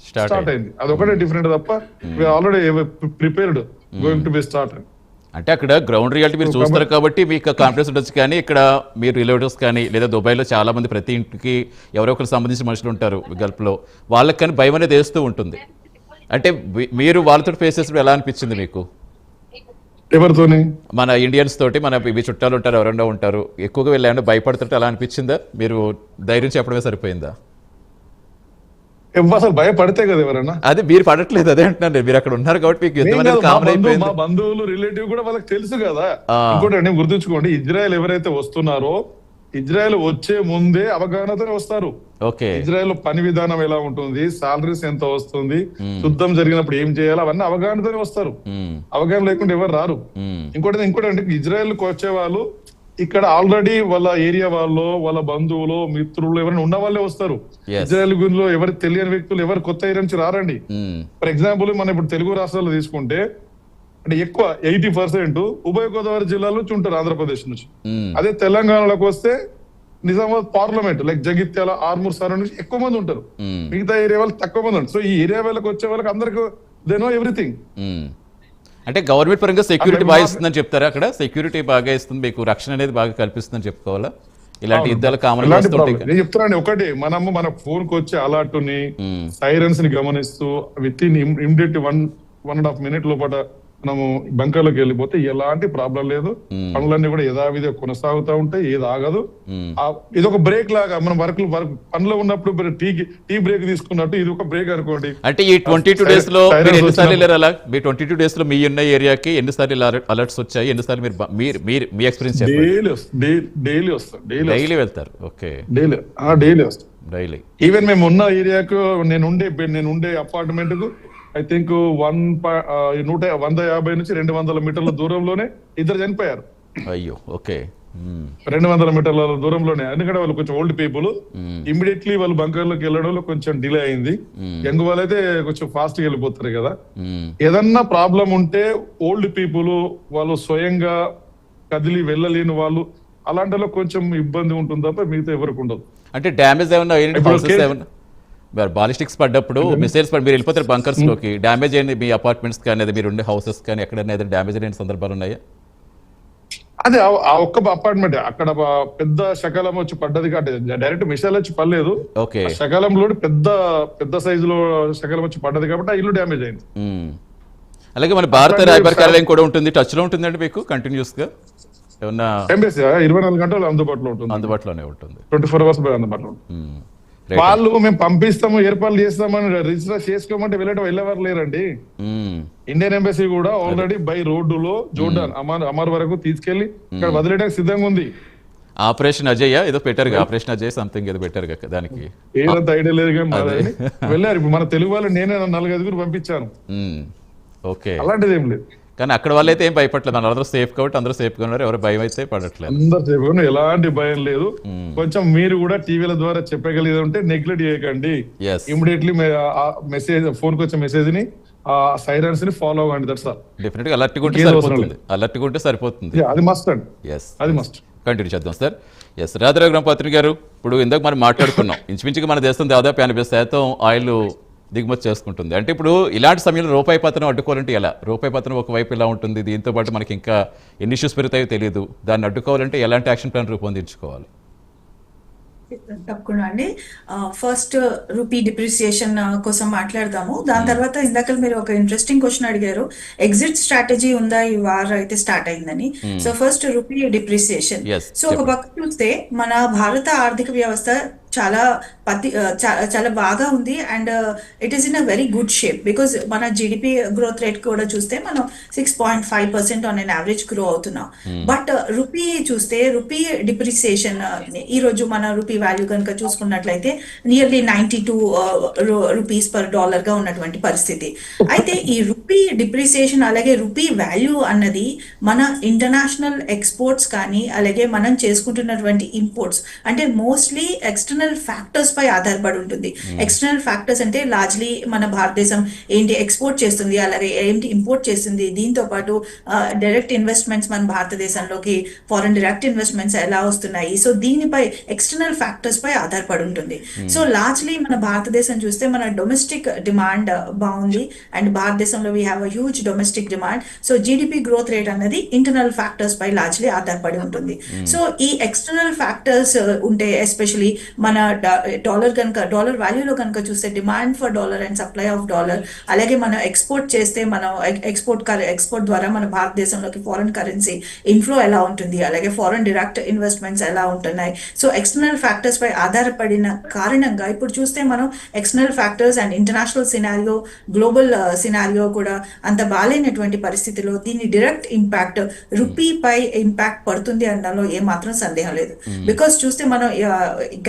స్టార్ట్ అయింది. అదొకటే డిఫరెంట్ తప్ప we are already prepared going to be start. అంటే అక్కడ గ్రౌండ్ రియాలిటీ మీరు చూస్తారు కాబట్టి మీకు కాన్ఫిడెన్స్ ఉండొచ్చు. కానీ ఇక్కడ మీరు రిలేటివ్స్ కానీ లేదా దుబాయ్లో చాలా మంది ప్రతి ఇంటికి ఎవరో ఒకరికి సంబంధించిన మనుషులు ఉంటారు గల్ఫ్లో, వాళ్ళకి కానీ భయం అనేది వేస్తూ ఉంటుంది. అంటే మీరు వాళ్ళతో ఫేస్ చేసినప్పుడు ఎలా అనిపించింది మీకు? ఎవరితోని? మన ఇండియన్స్ తోటి, మన ఇవి చుట్టాలు ఉంటారు, ఎవరైనా ఉంటారు, ఎక్కువగా వెళ్ళాలంటే భయపడుతుంటే అలా అనిపించిందా? మీరు ధైర్యం చెప్పడమే సరిపోయిందా? అసలు భయపడితే కదా ఎవరన్నా. అదే మీరు పడట్లేదు, అదే అంటున్నాను. మీరు అక్కడ ఉన్నారు కాబట్టి మీకు యుద్ధం అనేది కామన్ అయిపోయింది. మా బంధువులు రిలేటివ్ కూడా వాళ్ళకి తెలుసు కదా. ఇంకోటి అండి గుర్తుంచుకోండి, ఇజ్రాయెల్ ఎవరైతే వస్తున్నారో ఇజ్రాయెల్ వచ్చే ముందే అవగాహనతో వస్తారు. ఓకే, ఇజ్రాయెల్ పని విధానం ఎలా ఉంటుంది, సాలరీస్ ఎంత వస్తుంది, యుద్ధం జరిగినప్పుడు ఏం చేయాలి, అవన్నీ అవగాహనతోనే వస్తారు. అవగాహన లేకుండా ఎవరు రారు. ఇంకోటి అంటే ఇజ్రాయెల్ కు వచ్చే వాళ్ళు ఇక్కడ ఆల్రెడీ వాళ్ళ ఏరియా వాళ్ళు, వాళ్ళ బంధువులు, మిత్రులు ఎవరైనా ఉన్న వాళ్ళే వస్తారు. ఇజ్రాయెల్ గురిలో ఎవరు తెలియని వ్యక్తులు, ఎవరు కొత్త ఏరియా నుంచి రారండి. ఫర్ ఎగ్జాంపుల్ మనం ఇప్పుడు తెలుగు రాష్ట్రాల్లో తీసుకుంటే అంటే ఎక్కువ 80% ఉభయ గోదావరి జిల్లాల నుంచి ఉంటారు, ఆంధ్రప్రదేశ్ నుంచి. అదే తెలంగాణలోకి వస్తే Nizamabad parliament like Jagtial, Armoor sir నుంచి ఎక్కువ మంది ఉంటారు. మిగతా ఏరియా వాళ్ళు తక్కువ మంది ఉంటారు. సో ఈ ఏరియా వాళ్ళకి వచ్చే వాళ్ళకి అందరికి దే నో ఎవ్రీథింగ్. అంటే గవర్నమెంట్ పరంగా సెక్యూరిటీ బాగా ఇస్తుందని చెప్తారా? అక్కడ సెక్యూరిటీ బాగా ఇస్తుంది, మీకు రక్షణ అనేది బాగా కల్పిస్తుందని చెప్పుకోవాలా? ఇలాంటి యుద్ధాలు కామన్ నేను చెప్తున్నాను ఒకటి, మనము మన ఫోన్ కు వచ్చే అలర్ట్ ని, సైరన్స్ ని గమనిస్తూ విత్ ఇన్ ఇమిడియట్ 1.5 minute లోపల మనము బంకర్లోకి వెళ్ళిపోతే ఎలాంటి ప్రాబ్లం లేదు. పనులన్నీ కూడా యథావిధిగా కొనసాగుతూ ఉంటాయి, ఏది ఆగదు. ఇది ఒక బ్రేక్ లాగా మనం పనులు ఉన్నప్పుడు టీ బ్రేక్ తీసుకున్నట్టు ఇది ఒక బ్రేక్ అనుకోండి. అంటే ఈ 22 days లో ఎన్నిసార్లు వెళ్ళారు అలా? మీ 22 days లో మీ ఉన్న ఏరియాకి ఎన్నిసార్లు అలర్ట్స్ వచ్చాయి? ఎన్నిసార్లు మీరు మీ ఎక్స్పీరియన్స్ డైలీ వెళ్తారు? ఓకే, డైలీ వస్తాం. డైలీ ఈవెన్ మేము ఉన్న ఏరియాకు నేనుండే అపార్ట్మెంట్ కు ఐ థింక్ 150 నుంచి 200 మీటర్ల దూరంలోనే ఇద్దరు చనిపోయారు. అయ్యో, ఓకే. 200 మీటర్ల దూరంలోనే. ఎందుకంటే వాళ్ళు కొంచెం ఓల్డ్ పీపుల్, ఇమ్మీడియట్లీ వాళ్ళు బంకర్లోకి వెళ్ళడంలో కొంచెం డిలే అయింది. యంగ్ వాళ్ళైతే కొంచెం ఫాస్ట్ గా వెళ్ళిపోతారు కదా. ఏదన్నా ప్రాబ్లం ఉంటే ఓల్డ్ పీపుల్ వాళ్ళు స్వయంగా కదిలి వెళ్ళలేని వాళ్ళు, అలాంటిలో కొంచెం ఇబ్బంది ఉంటుంది తప్ప మిగతా ఎవరికి ఉండదు. అంటే డ్యామేజ్ ఏమన్నా బాలిస్టిక్స్ పడ్డప్పుడు మిసైల్స్ మీరు వెళ్ళిపోతారు బంకర్స్ లోకి, డ్యామేజ్ అయింది మీ అపార్ట్మెంట్స్ కానీ, అది మీరు ఉండే హౌసెస్ కానీ ఎక్కడైనా ఏదైనా డ్యామేజ్ అయిన సందర్భాలు ఉన్నాయా? అదే ఆ ఒక్క అపార్ట్మెంట్ అక్కడ పెద్ద శకలం వచ్చి పడ్డది కాబట్టి డైరెక్ట్ మిసైల్ వచ్చి పడలేదు. ఓకే. శకలంలో పెద్ద సైజులో శకలం వచ్చి పడ్డది కాబట్టి ఆ ఇల్లు డ్యామేజ్ అయింది. అలాగే మన భారత రాయబార కార్యాలయం కూడా ఉంటుంది, టచ్ లో ఉంటుందండి మీకు కంటిన్యూస్ గా ఏమన్నా? 24 గంటలు అందుబాటులో ఉంటుంది, అందుబాటులోనే ఉంటుంది, 24 hours అందుబాటులో ఉంటుంది. వాళ్ళు మేము పంపిస్తాము ఏర్పాట్లు చేస్తామని రిజిస్టర్ చేసుకోమంటే వెళ్ళేవారు లేరండి. ఇండియన్ ఎంబసీ కూడా ఆల్రెడీ బై రోడ్డులో జోర్డాన్ అమర్ వరకు తీసుకెళ్లి ఇక్కడ వదిలేయడానికి సిద్ధంగా ఉంది. ఆపరేషన్ అజయ్ ఏదో పెట్టారు, ఆపరేషన్ అజయ్ సంథింగ్ ఏదో పెట్టారు దానికి, ఏదంత ఐడియా లేదు కానీ వెళ్ళారు. ఇప్పుడు మన తెలుగు వాళ్ళు నేనే 4-5 పంపించాను. ఓకే, అలాంటిది ఏం లేదు. కానీ అక్కడ వాళ్ళు అయితే ఏం భయపడలేదు, అందరూ సేఫ్ కాబట్టి అందరూ సేఫ్ గా ఉన్నారు, ఎవరు భయం అయితే పడట్లేదు, అందరూ సేఫ్ గా ఉన్నారు, ఎలాంటి భయం లేదు. కొంచెం మీరు కూడా టీవీల ద్వారా చెప్పగలిగేది ఉంటే నెగ్లెక్ట్ చేయకండి. ఇమీడియట్లీ మెసేజ్ ఫోన్ కి వచ్చే మెసేజ్ ని సైరన్స్ ని ఫాలో అవ్వండి. That's all. డెఫినెట్ గా అలర్ట్ గా ఉంటే సరిపోతుంది, అలర్ట్ గా ఉంటే సరిపోతుంది. అది మస్ట్ అండి, అది మస్ట్. కంటిన్యూ చేద్దాం సార్. ఎస్, రాధారఘురామ్ పత్రి గారు, ఇప్పుడు ఇందాక మనం మాట్లాడుకున్నాం ఇంచుమించుగా మన దేశం దాదాపు 80% ఆయిల్ దిగుమతి చేసుకుంటుంది. అంటే ఇప్పుడు ఇలాంటి సమయంలో రూపాయి పతనం అడ్డుకోవాలంటే ఎలా? రూపాయి పతనం ఒకవైపు ఇలా ఉంటుంది, దీంతో పాటు మనకి ఇంకా ఎన్ని ఇష్యూస్ పెరుగుతాయో తెలియదు. దాన్ని అడ్డుకోవాలంటే ఎలాంటి యాక్షన్ ప్లాన్ రూపొందించుకోవాలి? తప్పకుండా అండి. ఫస్ట్ రూపీ డిప్రిసియేషన్ కోసం మాట్లాడదాము. దాని తర్వాత ఇందాక మీరు ఒక ఇంట్రెస్టింగ్ క్వశ్చన్ అడిగారు, ఎగ్జిట్ స్ట్రాటజీ ఉందా ఈ వార్ అయితే స్టార్ట్ అయిందని. So first rupee depreciation. So ఒక పక్క చూస్తే మన భారత ఆర్థిక వ్యవస్థ చాలా బాగా ఉంది and it is in a very good shape. Because మన జీడిపి గ్రోత్ రేట్ కూడా చూస్తే మనం 6.5% ఆన్ ఎన్ యావరేజ్ గ్రో అవుతున్నాం. బట్ రూపీ చూస్తే రూపీ డిప్రిసియేషన్ ఈ రోజు మన రూపీ వాల్యూ కనుక చూసుకున్నట్లయితే నియర్లీ 92 రూపీస్ పర్ డాలర్ గా ఉన్నటువంటి పరిస్థితి. అయితే ఈ రూపీ డిప్రిసియేషన్ అలాగే రూపీ వాల్యూ అన్నది మన ఇంటర్నేషనల్ ఎక్స్పోర్ట్స్ కానీ అలాగే మనం చేసుకుంటున్నటువంటి ఇంపోర్ట్స్ అంటే మోస్ట్లీ ఎక్స్టర్నల్ ఫ్యాక్టర్స్ పై ఆధారపడి ఉంటుంది. ఎక్స్టర్నల్ ఫ్యాక్టర్స్ అంటే లార్జ్లీ మన భారతదేశం ఏంటి ఎక్స్పోర్ట్ చేస్తుంది అలాగే ఏంటి ఇంపోర్ట్ చేస్తుంది, దీంతో పాటు డైరెక్ట్ ఇన్వెస్ట్మెంట్స్ మన భారతదేశంలోకి ఫారెన్ డైరెక్ట్ ఇన్వెస్ట్మెంట్స్ ఎలా వస్తున్నాయి. సో దీనిపై ఎక్స్టర్నల్ ఫ్యాక్టర్స్ పై ఆధారపడి ఉంటుంది. సో లార్జ్లీ మన భారతదేశం చూస్తే మన డొమెస్టిక్ డిమాండ్ బాగుంది అండ్ భారతదేశంలో we have a huge domestic demand. So GDP growth rate అనేది ఇంటర్నల్ ఫ్యాక్టర్స్ పై లార్జ్లీ ఆధారపడి ఉంటుంది. సో ఈ ఎక్స్టర్నల్ ఫ్యాక్టర్స్ ఉంటే ఎస్పెషలీ మన డాలర్ వాల్యూలో కనుక చూస్తే demand for dollar and supply of dollar అలాగే మనం ఎక్స్పోర్ట్ చేస్తే మనం ఎక్స్పోర్ట్ ద్వారా మన భారతదేశంలోకి ఫారెన్ కరెన్సీ ఇన్ఫ్లో ఎలా ఉంటుంది అలాగే ఫారెన్ డైరెక్ట్ ఇన్వెస్ట్మెంట్స్ ఎలా ఉంటున్నాయి. సో ఎక్స్టర్నల్ ఫ్యాక్టర్స్ పై ఆధారపడిన కారణంగా ఇప్పుడు చూస్తే మనం external factors and international scenario global scenario కూడా అంత బాలేనటువంటి పరిస్థితిలో దీని డైరెక్ట్ ఇంపాక్ట్ రూపీ పై ఇంపాక్ట్ పడుతుంది అనడంలో ఏమాత్రం సందేహం లేదు. బికాస్ చూస్తే మనం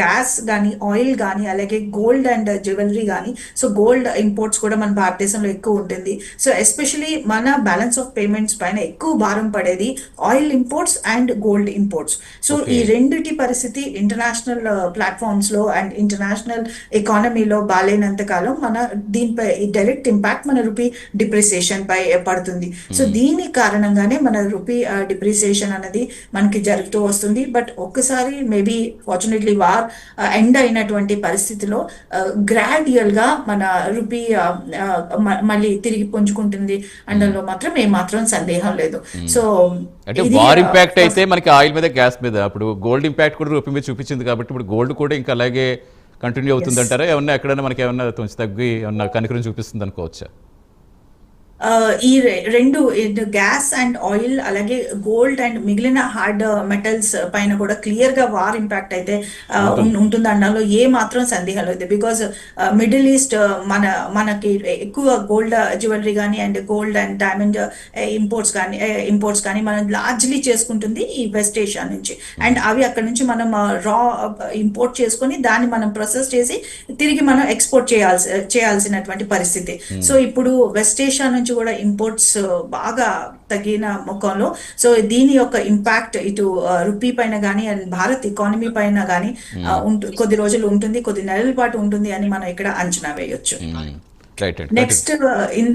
గ్యాస్ కానీ ఆయిల్ కానీ అలాగే గోల్డ్ అండ్ జ్యువెలరీ కానీ సో గోల్డ్ ఇంపోర్ట్స్ కూడా మన భారతదేశంలో ఎక్కువ ఉంటుంది. సో ఎస్పెషలీ మన బ్యాలెన్స్ ఆఫ్ పేమెంట్స్ పైన ఎక్కువ భారం పడేది oil imports and gold imports. So ఈ రెండిటి పరిస్థితి ఇంటర్నేషనల్ ప్లాట్ఫామ్స్ లో అండ్ ఇంటర్నేషనల్ ఎకానమీలో బాలేనంత కాలం మన దీనిపై డైరెక్ట్ ఇంపాక్ట్ మన రూపీ డిప్రిసియేషన్ పై పడుతుంది. సో దీని కారణంగానే మన రూపీ డిప్రిసియేషన్ అనేది మనకి జరుగుతూ వస్తుంది. బట్ ఒక్కసారి మేబీ ఫార్చునేట్లీ వార్ ఎండ్ అయినటువంటి పరిస్థితిలో గ్రాడ్యువల్ గా మన రూపీ మళ్ళీ తిరిగి పుంజుకుంటుంది అనడంలో మాత్రం ఏమాత్రం సందేహం లేదు. సో అంటే వార్ ఇంపాక్ట్ అయితే మనకి ఆయిల్ మీద గ్యాస్ మీద, అప్పుడు గోల్డ్ ఇంపాక్ట్ కూడా రూపీ మీద చూపించింది కాబట్టి ఇప్పుడు గోల్డ్ కూడా ఇంకా అలాగే కంటిన్యూ అవుతుంది అంటారా? ఏమన్నా ఎక్కడైనా మనకి ఏమన్నా కొంచెం తగ్గి ఏమన్నా కనికరం చూపిస్తుంది అనుకోవచ్చా? ఈ రెండు గ్యాస్ అండ్ ఆయిల్ అలాగే గోల్డ్ అండ్ మిగిలిన హార్డ్ మెటల్స్ పైన కూడా క్లియర్ గా వార్ ఇంపాక్ట్ అయితే ఉంటుంది అనడంలో ఏ మాత్రం సందేహం లేదు. బికాస్ మిడిల్ ఈస్ట్ మనకి ఎక్కువ గోల్డ్ జ్యువెలరీ కానీ and gold and diamond imports కానీ మనం లార్జ్లీ చేసుకుంటుంది ఈ వెస్ట్ ఏషియా నుంచి. అండ్ అవి అక్కడ నుంచి మనం రా ఇంపోర్ట్ చేసుకొని దాన్ని మనం ప్రాసెస్ చేసి తిరిగి మనం ఎక్స్పోర్ట్ చేయాల్సినటువంటి పరిస్థితి. సో ఇప్పుడు వెస్ట్ ఏషియా నుంచి కూడా ఇంపోర్ట్స్ బాగా తగ్గిన ముఖంలో సో దీని యొక్క ఇంపాక్ట్ ఇటు రూపీ పైన కానీ అండ్ భారత్ ఎకానమీ పైన కానీ కొద్ది రోజులు ఉంటుంది, కొద్ది నెలల పాటు ఉంటుంది అని మనం ఇక్కడ అంచనా వేయొచ్చు. రైట్ అండి. నెక్స్ట్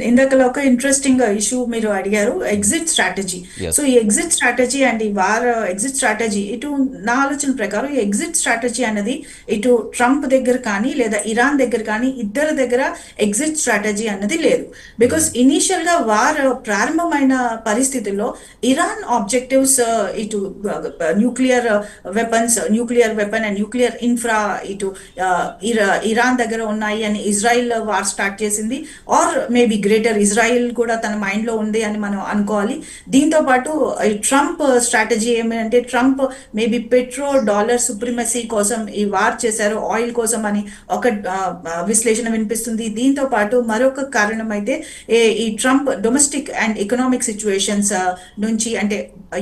ఇందాకలో ఒక ఇంట్రెస్టింగ్ ఇష్యూ మీరు అడిగారు, ఎగ్జిట్ స్ట్రాటజీ. Yes. సో ఈ ఎగ్జిట్ స్ట్రాటజీ అండ్ ఈ వార్ ఎగ్జిట్ స్ట్రాటజీ, ఇటు నా ఆలోచన ప్రకారం ఈ ఎగ్జిట్ స్ట్రాటజీ అనేది ఇటు ట్రంప్ దగ్గర కానీ లేదా ఇరాన్ దగ్గర కానీ ఇద్దరి దగ్గర ఎగ్జిట్ స్ట్రాటజీ అన్నది లేదు. బికాస్ ఇనీషియల్ గా వార్ ప్రారంభమైన పరిస్థితుల్లో ఇరాన్ ఆబ్జెక్టివ్స్ ఇటు nuclear weapon and nuclear infra ఇటు ఇరాన్ దగ్గర ఉన్నాయి అని ఇజ్రాయిల్ వార్ స్టార్ట్ చేసింది, ఆర్ మేబీ గ్రేటర్ ఇజ్రాయిల్ కూడా తన మైండ్ లో ఉంది అని మనం అనుకోవాలి. దీంతో పాటు ట్రంప్ స్ట్రాటజీ ఏమంటే Trump maybe petro dollar supremacy కోసం ఈ వార్ చేశారు, ఆయిల్ కోసం అని ఒక విశ్లేషణ వినిపిస్తుంది. దీంతో పాటు మరొక కారణం అయితే ఈ Trump domestic and economic situations నుంచి, అంటే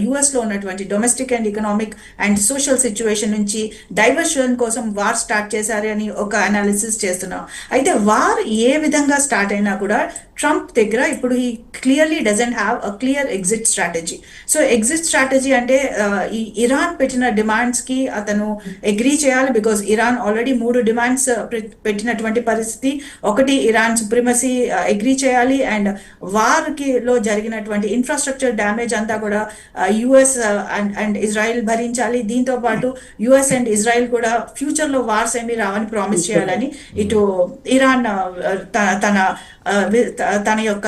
యుఎస్ లో ఉన్నటువంటి domestic and economic and social situation నుంచి డైవర్షన్ కోసం వార్ స్టార్ట్ చేశారు అని ఒక అనాలిసిస్ చేస్తున్నాం. అయితే వార్ ఏ విధంగా స్టార్ట్ అయినా కూడా ట్రంప్ దగ్గర ఇప్పుడు ఈ clearly doesn't have a clear exit strategy. So exit strategy అంటే ఈ ఇరాన్ పెట్టిన డిమాండ్స్ కి అతను అగ్రీ చేయాలి, బికాస్ ఇరాన్ ఆల్రెడీ 3 డిమాండ్స్ పెట్టినటువంటి పరిస్థితి. ఒకటి, ఇరాన్ సుప్రిమసీ అగ్రీ చేయాలి, అండ్ వార్ లో జరిగినటువంటి ఇన్ఫ్రాస్ట్రక్చర్ డ్యామేజ్ అంతా కూడా యుఎస్ అండ్ ఇజ్రాయెల్ భరించాలి. దీంతో పాటు యుఎస్ అండ్ ఇజ్రాయెల్ కూడా ఫ్యూచర్ లో వార్స్ ఏమి రావని ప్రామిస్ చేయాలని ఇటు ఇరాన్ తన యొక్క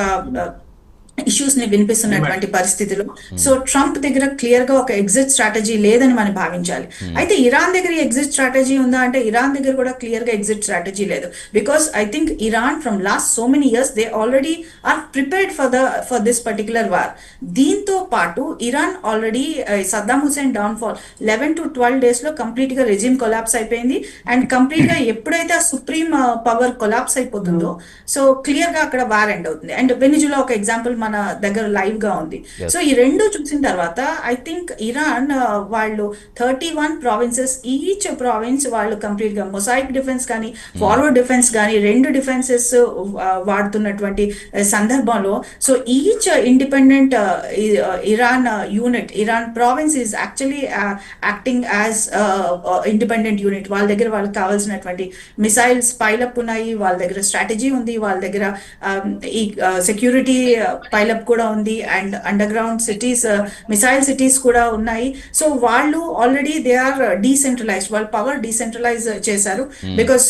ఇష్యూస్ ని వినిపిస్తున్నటువంటి పరిస్థితిలో సో ట్రంప్ దగ్గర క్లియర్ గా ఒక ఎగ్జిట్ స్ట్రాటజీ లేదని మనం భావించాలి. అయితే ఇరాన్ దగ్గర ఎగ్జిట్ స్ట్రాటజీ ఉందా అంటే ఇరాన్ దగ్గర కూడా క్లియర్ గా ఎగ్జిట్ స్ట్రాటజీ లేదు. Because I think Iran from last so many years they already are prepared for this particular war. దీంతో పాటు Iran already Saddam Hussein downfall 11 to 12 days లో కంప్లీట్ గా రెజిమ్ కొలాప్స్ అయిపోయింది. And complete గా ఎప్పుడైతే ఆ supreme power collapse అయిపోతుందో so clear గా అక్కడ వార్ ఎండ్ అవుతుంది. అండ్ వెనిజులా ఒక ఎగ్జాంపుల్ మన దగ్గర లైవ్ గా ఉంది. సో ఈ రెండు చూసిన తర్వాత ఐ థింక్ ఇరాన్ వాళ్ళు 31 ప్రావిన్సెస్, ఈచ్ ప్రావిన్స్ వాళ్ళు కంప్లీట్ గా మొసాయిక్ డిఫెన్స్ కానీ ఫార్వర్డ్ డిఫెన్స్ కానీ 2 డిఫెన్సెస్ వాడుతున్నటువంటి సందర్భంలో so each independent Iran unit, Iran province is actually acting as independent unit. వాళ్ళ దగ్గర వాళ్ళకి కావాల్సినటువంటి మిసైల్స్ పైలప్ ఉన్నాయి, వాళ్ళ దగ్గర స్ట్రాటజీ ఉంది, వాళ్ళ దగ్గర ఈ సెక్యూరిటీ పైలప్ కూడా ఉంది, and under ground cities, missile cities కూడా ఉన్నాయి. సో వాళ్ళు ఆల్రెడీ దే ఆర్ డీసెంట్రలైజ్డ్, వాళ్ళు పవర్ డీసెంట్రలైజ్ చేశారు. బికాస్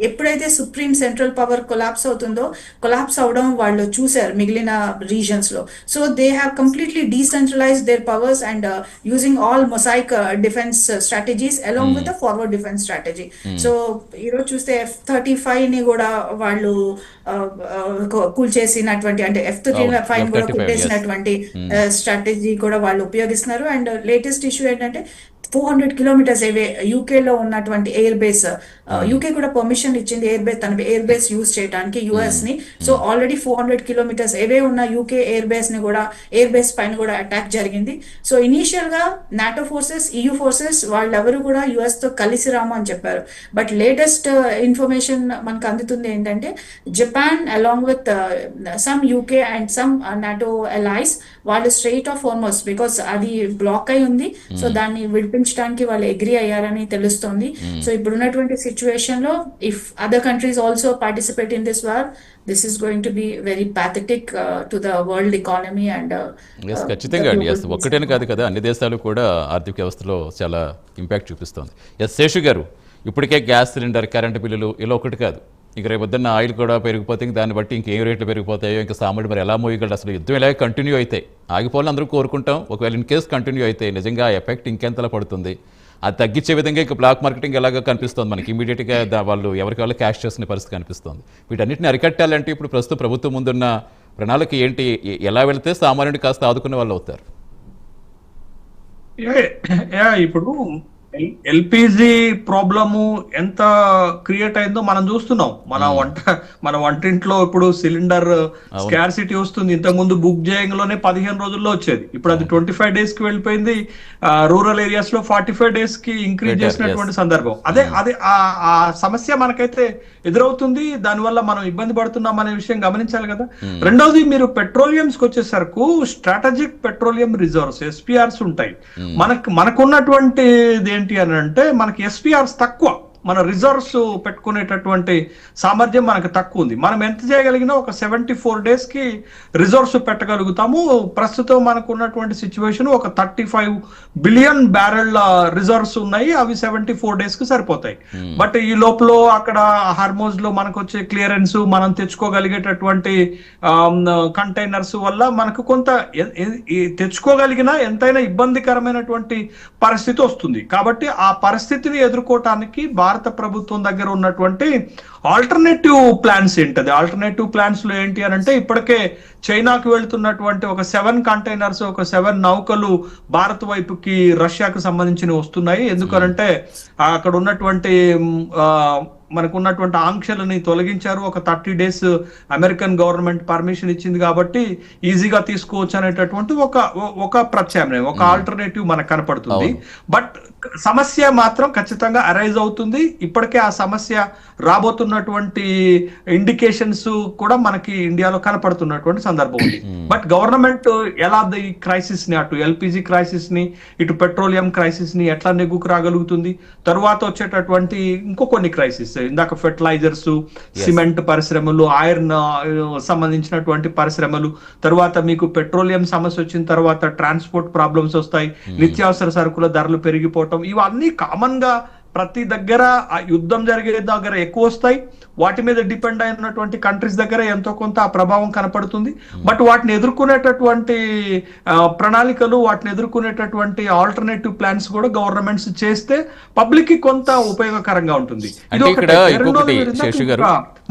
ఎప్పుడైతే సుప్రీం సెంట్రల్ పవర్ కొలాప్స్ అవుతుందో, కొలాప్స్ అవడం వాళ్ళు చూశారు మిగిలిన రీజన్స్ లో. So they have completely decentralise their powers and using all mosaic defence strategies along with the forward defence strategy. So ఈరోజు చూస్తే F-35 ని కూడా వాళ్ళు కూల్చేసినటువంటి, అంటే F-35 కూడా కొట్టేసినటువంటి స్ట్రాటజీ కూడా వాళ్ళు ఉపయోగిస్తున్నారు. అండ్ లేటెస్ట్ ఇష్యూ ఏంటంటే 400 kilometers అవే యూకే లో ఉన్నటువంటి ఎయిర్ బేస్, యూకే కూడా పర్మిషన్ ఇచ్చింది తన ఎయిర్ బేస్ యూజ్ చేయడానికి యుఎస్ ని. సో ఆల్రెడీ 400 kilometers అవే ఉన్న యూకే ఎయిర్ బేస్ ని కూడా, ఎయిర్ బేస్ పైన కూడా అటాక్ జరిగింది. సో ఇనీషియల్ గా నాటో ఫోర్సెస్, EU ఫోర్సెస్ వాళ్ళెవరు కూడా యుఎస్ తో కలిసి రాము అని చెప్పారు. బట్ లేటెస్ట్ ఇన్ఫర్మేషన్ మనకు అందుతుంది ఏంటంటే Japan along with some UK and some NATO allies వాళ్ళు స్ట్రెయిట్ ఆఫ్ హార్మోస్, బికాస్ అది బ్లాక్ అయి ఉంది, సో దాన్ని విడిపించడానికి వాళ్ళు అగ్రీ అయ్యారని తెలుస్తోంది. సో ఇప్పుడున్నటువంటి సిచ్యువేషన్ లో if other countries also participate in this war, this is going to be very pathetic to the world economy. And ఖచ్చితంగా అండి, ఒక్కటేనే కాదు కదా, అన్ని దేశాలు కూడా ఆర్థిక వ్యవస్థలో చాలా ఇంపాక్ట్ చూపిస్తోంది. శేషు గారు, ఇప్పటికే గ్యాస్ సిలిండర్, కరెంటు బిల్లులు ఇలా ఒకటి కాదు, ఇక రేపు పొద్దున్న ఆయిల్ కూడా పెరిగిపోతే దాన్ని బట్టి ఇంకేం రేట్లు పెరిగిపోతాయో, ఇంకా సామాన్యుడు మరి ఎలా మోయగలడు, అసలు యుద్ధం ఇలాగే కంటిన్యూ అయితే ఆగిపోవాలని అందరూ కోరుకుంటాం. ఒకవేళ ఇన్ కేసు కంటిన్యూ అయితే నిజంగా ఎఫెక్ట్ ఇంకెంతలా పడుతుంది, అది తగ్గించే విధంగా ఇక బ్లాక్ మార్కెటింగ్ ఎలాగా కనిపిస్తుంది మనకి, ఇమీడియట్గా వాళ్ళు ఎవరికి వాళ్ళు క్యాష్ చేసిన పరిస్థితి కనిపిస్తుంది. వీటన్నిటిని అరికట్టాలంటే ఇప్పుడు ప్రస్తుతం ప్రభుత్వం ముందున్న ప్రణాళిక ఏంటి, ఎలా వెళితే సామాన్యుడు కాస్త ఆదుకునే వాళ్ళు అవుతారు? ఇప్పుడు ఎల్పిజి ప్రాబ్లము ఎంత క్రియేట్ అయిందో మనం చూస్తున్నాం. మన వంటింట్లో ఇప్పుడు సిలిండర్ స్కార్సిటీ వస్తుంది. ఇంతకుముందు బుక్ చేయడంలోనే 15 రోజుల్లో వచ్చేది, ఇప్పుడు అది 25 days కి వెళ్ళిపోయింది. రూరల్ ఏరియాస్ లో 45 days కి ఇంక్రీజ్ చేసినటువంటి సందర్భం. అదే ఆ సమస్య మనకైతే ఎదురవుతుంది. దానివల్ల మనం ఇబ్బంది పడుతున్నాం అనే విషయం గమనించాలి కదా. రెండవది, మీరు పెట్రోలియంస్ కి వచ్చేసరికి స్ట్రాటజిక్ పెట్రోలియం రిజర్వ్స్ SPRs ఉంటాయి. మనకున్నటువంటి ఏంటి అని అంటే మనకి SPRs తక్కువ. మన రిజర్వ్స్ పెట్టుకునేటటువంటి సామర్థ్యం మనకు తక్కువ ఉంది. మనం ఎంత చేయగలిగినా ఒక 74 days కి రిజర్వ్స్ పెట్టగలుగుతాము. ప్రస్తుతం మనకు ఉన్నటువంటి సిచ్యువేషన్ ఒక 35 బిలియన్ బ్యారెల్ రిజర్వ్స్ ఉన్నాయి. అవి 74 days కి సరిపోతాయి. బట్ ఈ లోపల అక్కడ హార్మోజ్ లో మనకు వచ్చే క్లియరెన్స్, మనం తెచ్చుకోగలిగేటటువంటి కంటైనర్స్ వల్ల మనకు కొంత తెచ్చుకోగలిగిన ఎంతైనా ఇబ్బందికరమైనటువంటి పరిస్థితి వస్తుంది. కాబట్టి ఆ పరిస్థితిని ఎదుర్కోవటానికి భారత ప్రభుత్వం దగ్గర ఉన్నటువంటి ఆల్టర్నేటివ్ ప్లాన్స్ ఏంటది? ఆల్టర్నేటివ్ ప్లాన్స్ లో ఏంటి అని అంటే, ఇప్పటికే చైనాకు వెళ్తున్నటువంటి ఒక 7 కంటైనర్స్, ఒక 7 నౌకలు భారత్ వైపుకి రష్యాకు సంబంధించినవి వస్తున్నాయి. ఎందుకనంటే అక్కడ ఉన్నటువంటి మనకున్నటువంటి ఆంక్షలని తొలగించారు. ఒక 30 days అమెరికన్ గవర్నమెంట్ పర్మిషన్ ఇచ్చింది కాబట్టి ఈజీగా తీసుకోవచ్చు అనేటటువంటి ఒక ప్రత్యామ్నాయం, ఒక ఆల్టర్నేటివ్ మనకు కనపడుతుంది. బట్ సమస్య మాత్రం ఖచ్చితంగా అరైజ్ అవుతుంది. ఇప్పటికే ఆ సమస్య రాబోతున్నటువంటి ఇండికేషన్స్ కూడా మనకి ఇండియాలో కనపడుతున్నటువంటి సందర్భం ఉంది. బట్ గవర్నమెంట్ ఎలా ఈ క్రైసిస్ ని, అటు ఎల్పిజి క్రైసిస్ ని, ఇటు పెట్రోలియం క్రైసిస్ ని ఎట్లా నెగ్గుకు రాగలుగుతుంది? తరువాత వచ్చేటటువంటి ఇంకో కొన్ని క్రైసిస్, ఇందాక ఫెర్టిలైజర్స్, సిమెంట్ పరిశ్రమలు, ఐరన్ సంబంధించినటువంటి పరిశ్రమలు, తర్వాత మీకు పెట్రోలియం సమస్య వచ్చిన తర్వాత ట్రాన్స్పోర్ట్ ప్రాబ్లమ్స్ వస్తాయి, నిత్యావసర సరుకుల ధరలు పెరిగిపోవటం, ఇవన్నీ కామన్ గా ప్రతి దగ్గర యుద్ధం జరిగే దగ్గర ఎక్కువ వస్తాయి. వాటి మీద డిపెండ్ అయినటువంటి కంట్రీస్ దగ్గర ఎంతో కొంత ఆ ప్రభావం కనపడుతుంది. బట్ వాటిని ఎదుర్కొనేటటువంటి ప్రణాళికలు, వాటిని ఎదుర్కొనేటటువంటి ఆల్టర్నేటివ్ ప్లాన్స్ కూడా గవర్నమెంట్స్ చేస్తే పబ్లిక్ కి కొంత ఉపయోగకరంగా ఉంటుంది.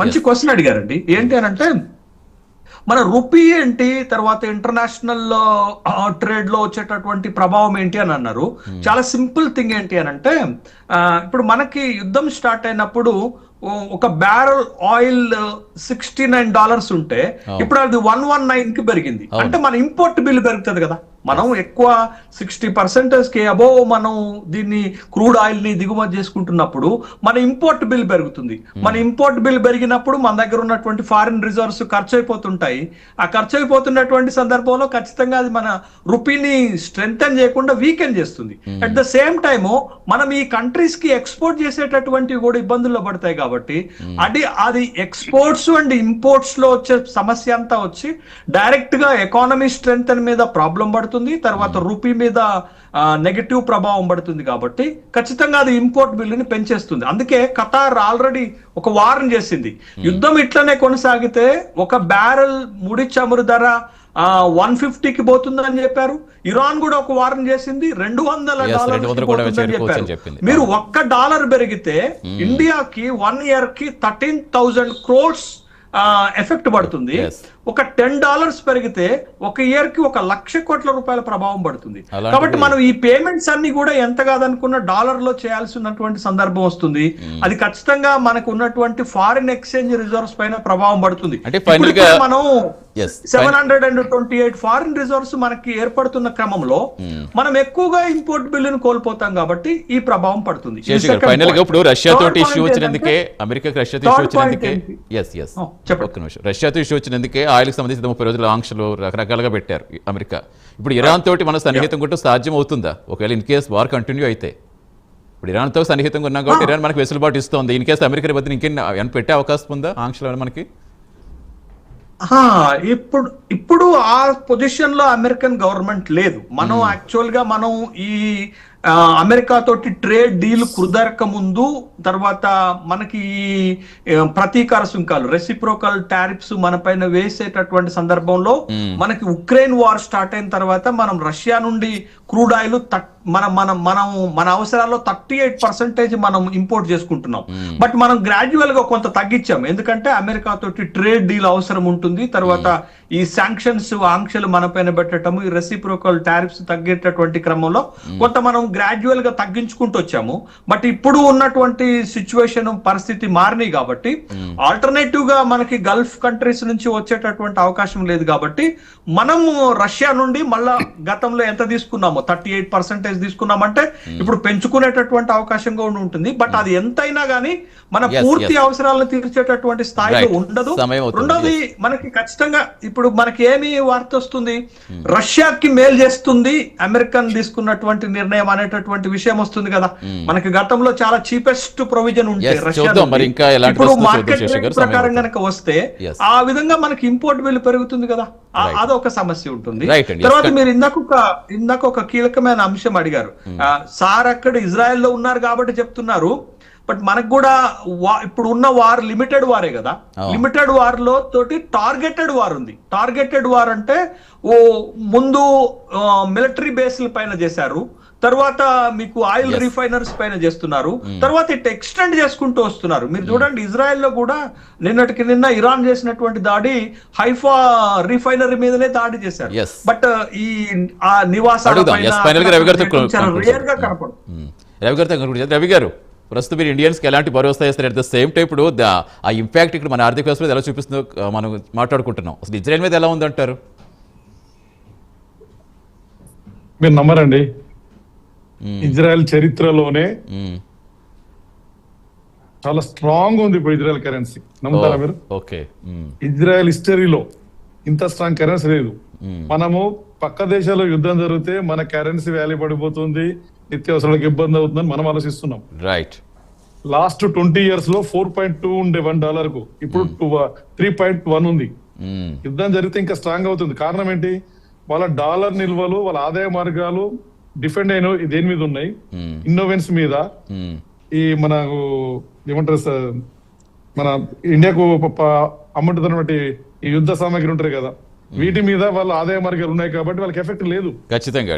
మంచి క్వశ్చన్ అడిగారండి. ఏంటి అని అంటే, మన రూపీ ఏంటి, తర్వాత ఇంటర్నేషనల్ ట్రేడ్ లో వచ్చేటటువంటి ప్రభావం ఏంటి అని అన్నారు. చాలా సింపుల్ థింగ్ ఏంటి అని అంటే, ఇప్పుడు మనకి యుద్ధం స్టార్ట్ అయినప్పుడు ఒక బ్యారల్ ఆయిల్ $69 ఉంటే ఇప్పుడు అది 119 కి పెరిగింది. అంటే మన ఇంపోర్ట్ బిల్ పెరుగుతుంది కదా. మనం ఎక్కువ 60% కి అబోవ్ మనం దీన్ని క్రూడ్ ఆయిల్ ని దిగుమతి చేసుకుంటున్నప్పుడు మన ఇంపోర్ట్ బిల్ పెరుగుతుంది. మన ఇంపోర్ట్ బిల్ పెరిగినప్పుడు మన దగ్గర ఉన్నటువంటి ఫారిన్ రిజర్వ్స్ ఖర్చు అయిపోతుంటాయి. ఆ ఖర్చు అయిపోతున్నటువంటి సందర్భంలో ఖచ్చితంగా అది మన రూపీని స్ట్రెంగ్తెన్ చేయకుండా వీకెన్ చేస్తుంది. అట్ ద సేమ్ టైమ్ మనం ఈ కంట్రీస్ కి ఎక్స్పోర్ట్ చేసేటటువంటివి కూడా ఇబ్బందుల్లో పడతాయి. కాబట్టి అది ఎక్స్పోర్ట్స్ అండ్ ఇంపోర్ట్స్ లో వచ్చే సమస్య అంతా వచ్చి డైరెక్ట్ గా ఎకానమీ స్ట్రెంగ్త్ మీద ప్రాబ్లం పడుతుంది. తర్వాత రూపీ మీద నెగటివ్ ప్రభావం పడుతుంది. కాబట్టి ఖచ్చితంగా అది ఇంపోర్ట్ బిల్లుని పెంచేస్తుంది. అందుకే ఖతార్ ఆల్రెడీ ఒక వార్న్ చేసింది, యుద్ధం ఇట్లనే కొనసాగితే ఒక బ్యారెల్ ముడి చమురు ధర 150కి పోతుందని చెప్పారు. ఇరాన్ కూడా ఒక వార్న్ చేసింది, $200 చెప్పారు. మీరు $1 పెరిగితే ఇండియాకి 1 year కి 13,000 crores ఎఫెక్ట్ పడుతుంది. ఒక $10 పెరిగితే ఒక ఇయర్ కి 1,00,000 కోట్ల రూపాయల ప్రభావం పడుతుంది. కాబట్టి మనం ఈ పేమెంట్స్ అన్ని కూడా ఎంత కాదనుకున్న డాలర్ లో చేయాల్సినటువంటి సందర్భం వస్తుంది. అది ఖచ్చితంగా మనకు ఉన్నటువంటి ఫారిన్ ఎక్స్చేంజ్ రిజర్వ్స్ పైన ప్రభావం పడుతుంది. మనం 728 ఫారిన్ రిజర్వ్స్ మనకి ఏర్పడుతున్న క్రమంలో మనం ఎక్కువగా ఇంపోర్ట్ బిల్లును కోల్పోతాం. కాబట్టి ఈ ప్రభావం పడుతుంది. ఇప్పుడు రష్యాతో ఇష్యూ వచ్చినందుకే, అమెరికాకి రష్యాతో ఇష్యూ వచ్చినందుకే, రష్యాతో ఇష్యూ వచ్చినందుకే ఆయిల్కి సంబంధించి 30 రోజుల ఆంక్షలు రకరకాలుగా పెట్టారు అమెరికా. ఇప్పుడు ఇరాన్ తోటి మన సన్నిహితం కూడా సాధ్యం అవుతుందా ఒకవేళ ఇన్ కేస్ వార్ కంటిన్యూ అయితే? ఇప్పుడు ఇరాన్తో సన్నిహితంగా ఉన్నాం కాబట్టి ఇరాన్ మనకి వెసులుబాటు ఇస్తుంది. ఇన్ కేసు అమెరికా బదులు ఇంకేం పెట్టే అవకాశం ఉందా ఆంక్షలు మనకి? ఇప్పుడు ఆ పొజిషన్ లో అమెరికన్ గవర్నమెంట్ లేదు. మనం యాక్చువల్ గా మనం ఈ అమెరికా తోటి ట్రేడ్ డీల్ కుదరక ముందు, తర్వాత మనకి ఈ ప్రతీకార సుంకాలు, రెసిప్రోకల్ టారిఫ్స్ మన పైన వేసేటటువంటి సందర్భంలో మనకి ఉక్రెయిన్ వార్ స్టార్ట్ అయిన తర్వాత మనం రష్యా నుండి క్రూడ్ ఆయిల్ మన అవసరాల్లో 38% మనం ఇంపోర్ట్ చేసుకుంటున్నాం. బట్ మనం గ్రాడ్యువల్ గా కొంత తగ్గించాం. ఎందుకంటే అమెరికా తోటి ట్రేడ్ డీల్ అవసరం ఉంటుంది. తర్వాత ఈ శాంక్షన్స్, ఆంక్షలు మన పైన పెట్టడం, ఈ రెసిప్రోకల్ టారిఫ్స్ తగ్గేటటువంటి క్రమంలో కొంత మనం గ్రాడ్యువల్ గా తగ్గించుకుంటూ వచ్చాము. బట్ ఇప్పుడు ఉన్నటువంటి సిచ్యువేషన్, పరిస్థితి మారినాయి కాబట్టి ఆల్టర్నేటివ్ గా మనకి గల్ఫ్ కంట్రీస్ నుంచి వచ్చేటటువంటి అవకాశం లేదు. కాబట్టి మనము రష్యా నుండి మళ్ళా గతంలో ఎంత తీసుకున్నామో 38% సప్లైస్ తీసుకున్నామంటే ఇప్పుడు పెంచుకునేటటువంటి అవకాశం కూడా ఉంటుంది. బట్ అది ఎంతైనా గానీ మన పూర్తి అవసరాలను తీర్చేటటువంటి స్థాయిలో ఉండదు. రెండోది మనకి ఖచ్చితంగా ఇప్పుడు మనకి ఏమి వార్త వస్తుంది, రష్యాకి మేలు చేస్తుంది అమెరికన్ తీసుకున్నటువంటి నిర్ణయం అనేటటువంటి విషయం వస్తుంది కదా. మనకి గతంలో చాలా చీపెస్ట్ ప్రొవిజన్ ఉంటే రష్యా ఇప్పుడు మార్కెట్ ప్రకారం కనుక వస్తే ఆ విధంగా మనకి ఇంపోర్ట్ బిల్ పెరుగుతుంది కదా, అదొక సమస్య ఉంటుంది. తర్వాత మీరు ఇందాక ఒక కీలకమైన అంశం అడిగారు. సార్ అక్కడ ఇజ్రాయెల్ లో ఉన్నారు కాబట్టి చెప్తున్నారు, బట్ మనకు కూడా ఇప్పుడు ఉన్న వార్ లిమిటెడ్ వారే కదా. లిమిటెడ్ వార్ లో తోటి టార్గెటెడ్ వార్ ఉంది. టార్గెటెడ్ వార్ అంటే ముందు మిలిటరీ బేస్ల పైన చేశారు, తర్వాత మీకు ఆయిల్ రిఫైనర్స్ పైన చేస్తున్నారు, తర్వాత ఇట్ ఎక్స్టెండ్ చేసుకుంటూ వస్తున్నారు. మీరు చూడండి ఇజ్రాయెల్ లో కూడా నిన్న ఇరాన్ చేసినటువంటి దాడి హైఫా రిఫైనరీ మీదనే దాడి చేశారు. బట్ ఈ ఆ నివాసాల రవి గారు ప్రస్తుతం మీరు ఇండియన్స్కి ఎలాంటి భరోసా ఇస్తారు? అట్ ద సేమ్ టైం ఇప్పుడు ఆ ఇంపాక్ట్ ఇక్కడ మన ఆర్థిక వ్యవస్థ ఎలా చూపిస్తుందో మనం మాట్లాడుకుంటున్నాం. అసలు ఇజ్రాయెల్ మీద ఎలా ఉందంటారు? మీరు నమ్మరండి, ఇజ్రాయెల్ చరిత్రలోనే చాలా స్ట్రాంగ్ ఉంది ఇప్పుడు ఇజ్రాయెల్ కరెన్సీ. నమ్ముతారా మీరు? ఓకే, ఇజ్రాయెల్ హిస్టరీలో ఇంత స్ట్రాంగ్ కరెన్సీ లేదు. మనము పక్క దేశాల్లో యుద్ధం జరిగితే మన కరెన్సీ వాల్యూ పడిపోతుంది, నిత్యావసరాలకు ఇబ్బంది అవుతుందని మనం ఆలోచిస్తున్నాం. రైట్. లాస్ట్ 20 years లో 4.2 ఉండే $1 కు ఇప్పుడు 3.1 ఉంది. యుద్ధం జరిగితే ఇంకా స్ట్రాంగ్ అవుతుంది. కారణం ఏంటి? వాళ్ళ డాలర్ నిల్వలు, వాళ్ళ ఆదాయ మార్గాలు డిఫెండ్ అయిన దేని మీద ఉన్నాయి? ఇన్నోవెన్స్ మీద. ఈ మనకు ఏమంటారు సార్, మన ఇండియాకు అమ్ముతున్నటువంటి ఈ యుద్ధ సామాగ్రి ఉంటారు కదా, వీటి మీద వాళ్ళ ఆదాయ మార్గాలు ఉన్నాయి కాబట్టి వాళ్ళకి ఎఫెక్ట్ లేదు. ఖచ్చితంగా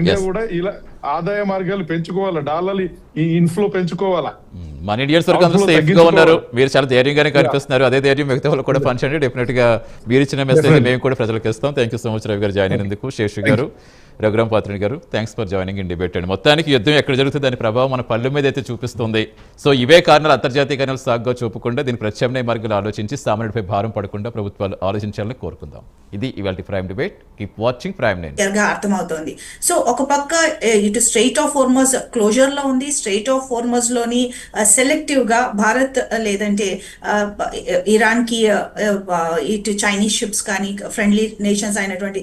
ఇండియా కూడా ఇలా ఆదాయ మార్గాలు పెంచుకోవాలా, డాలర్ ఈ ఇన్ఫ్లో పెంచుకోవాలా. మన ఇండియన్స్ సేఫ్ గా ఉన్నారు, మీరు చాలా ధైర్యంగానే కనిపిస్తున్నారు. అదే ధైర్యం మిగతా వాళ్ళు కూడా పంచండి. డెఫినెట్ గా మీరు ఇచ్చిన మెసేజ్ మేము కూడా ప్రజలకు ఇస్తాం. Thank you so much Ravi గారు జాయిన్ అయినందుకు. శేషు గారు, రఘురామ్ పాత్రుని గారు, thanks for joining in debate. అండి మొత్తానికి యుద్ధం ఎక్కడ జరుగుతుంది దాని ప్రభావం మన పల్లె మీద అయితే చూపిస్తుంది. సో ఇవే కారణాలు అంతర్జాతీయ కారణాలు సాగుగా చూపకుండా దీని ప్రత్యామ్నాయ మార్గాలు ఆలోచించి సామాన్యుడిపై భారం పడకుండా ప్రభుత్వాలు ఆలోచించాలని కోరుకుందాం. ఇది ఇవాళ prime debate. Keep watching prime 9. అర్థమవుతోంది. సో ఒక పక్క ఇటు స్ట్రెయిట్ ఆఫ్ హోర్మజ్ క్లోజర్ లో ఉంది. స్ట్రెయిట్ ఆఫ్ హోర్మజ్ లోని సెలెక్టివ్ గా భారత్ లేదంటే ఇరాన్ కి ఇటు చైనీస్ షిప్స్ కానీ ఫ్రెండ్లీ నేషన్స్ అయినటువంటి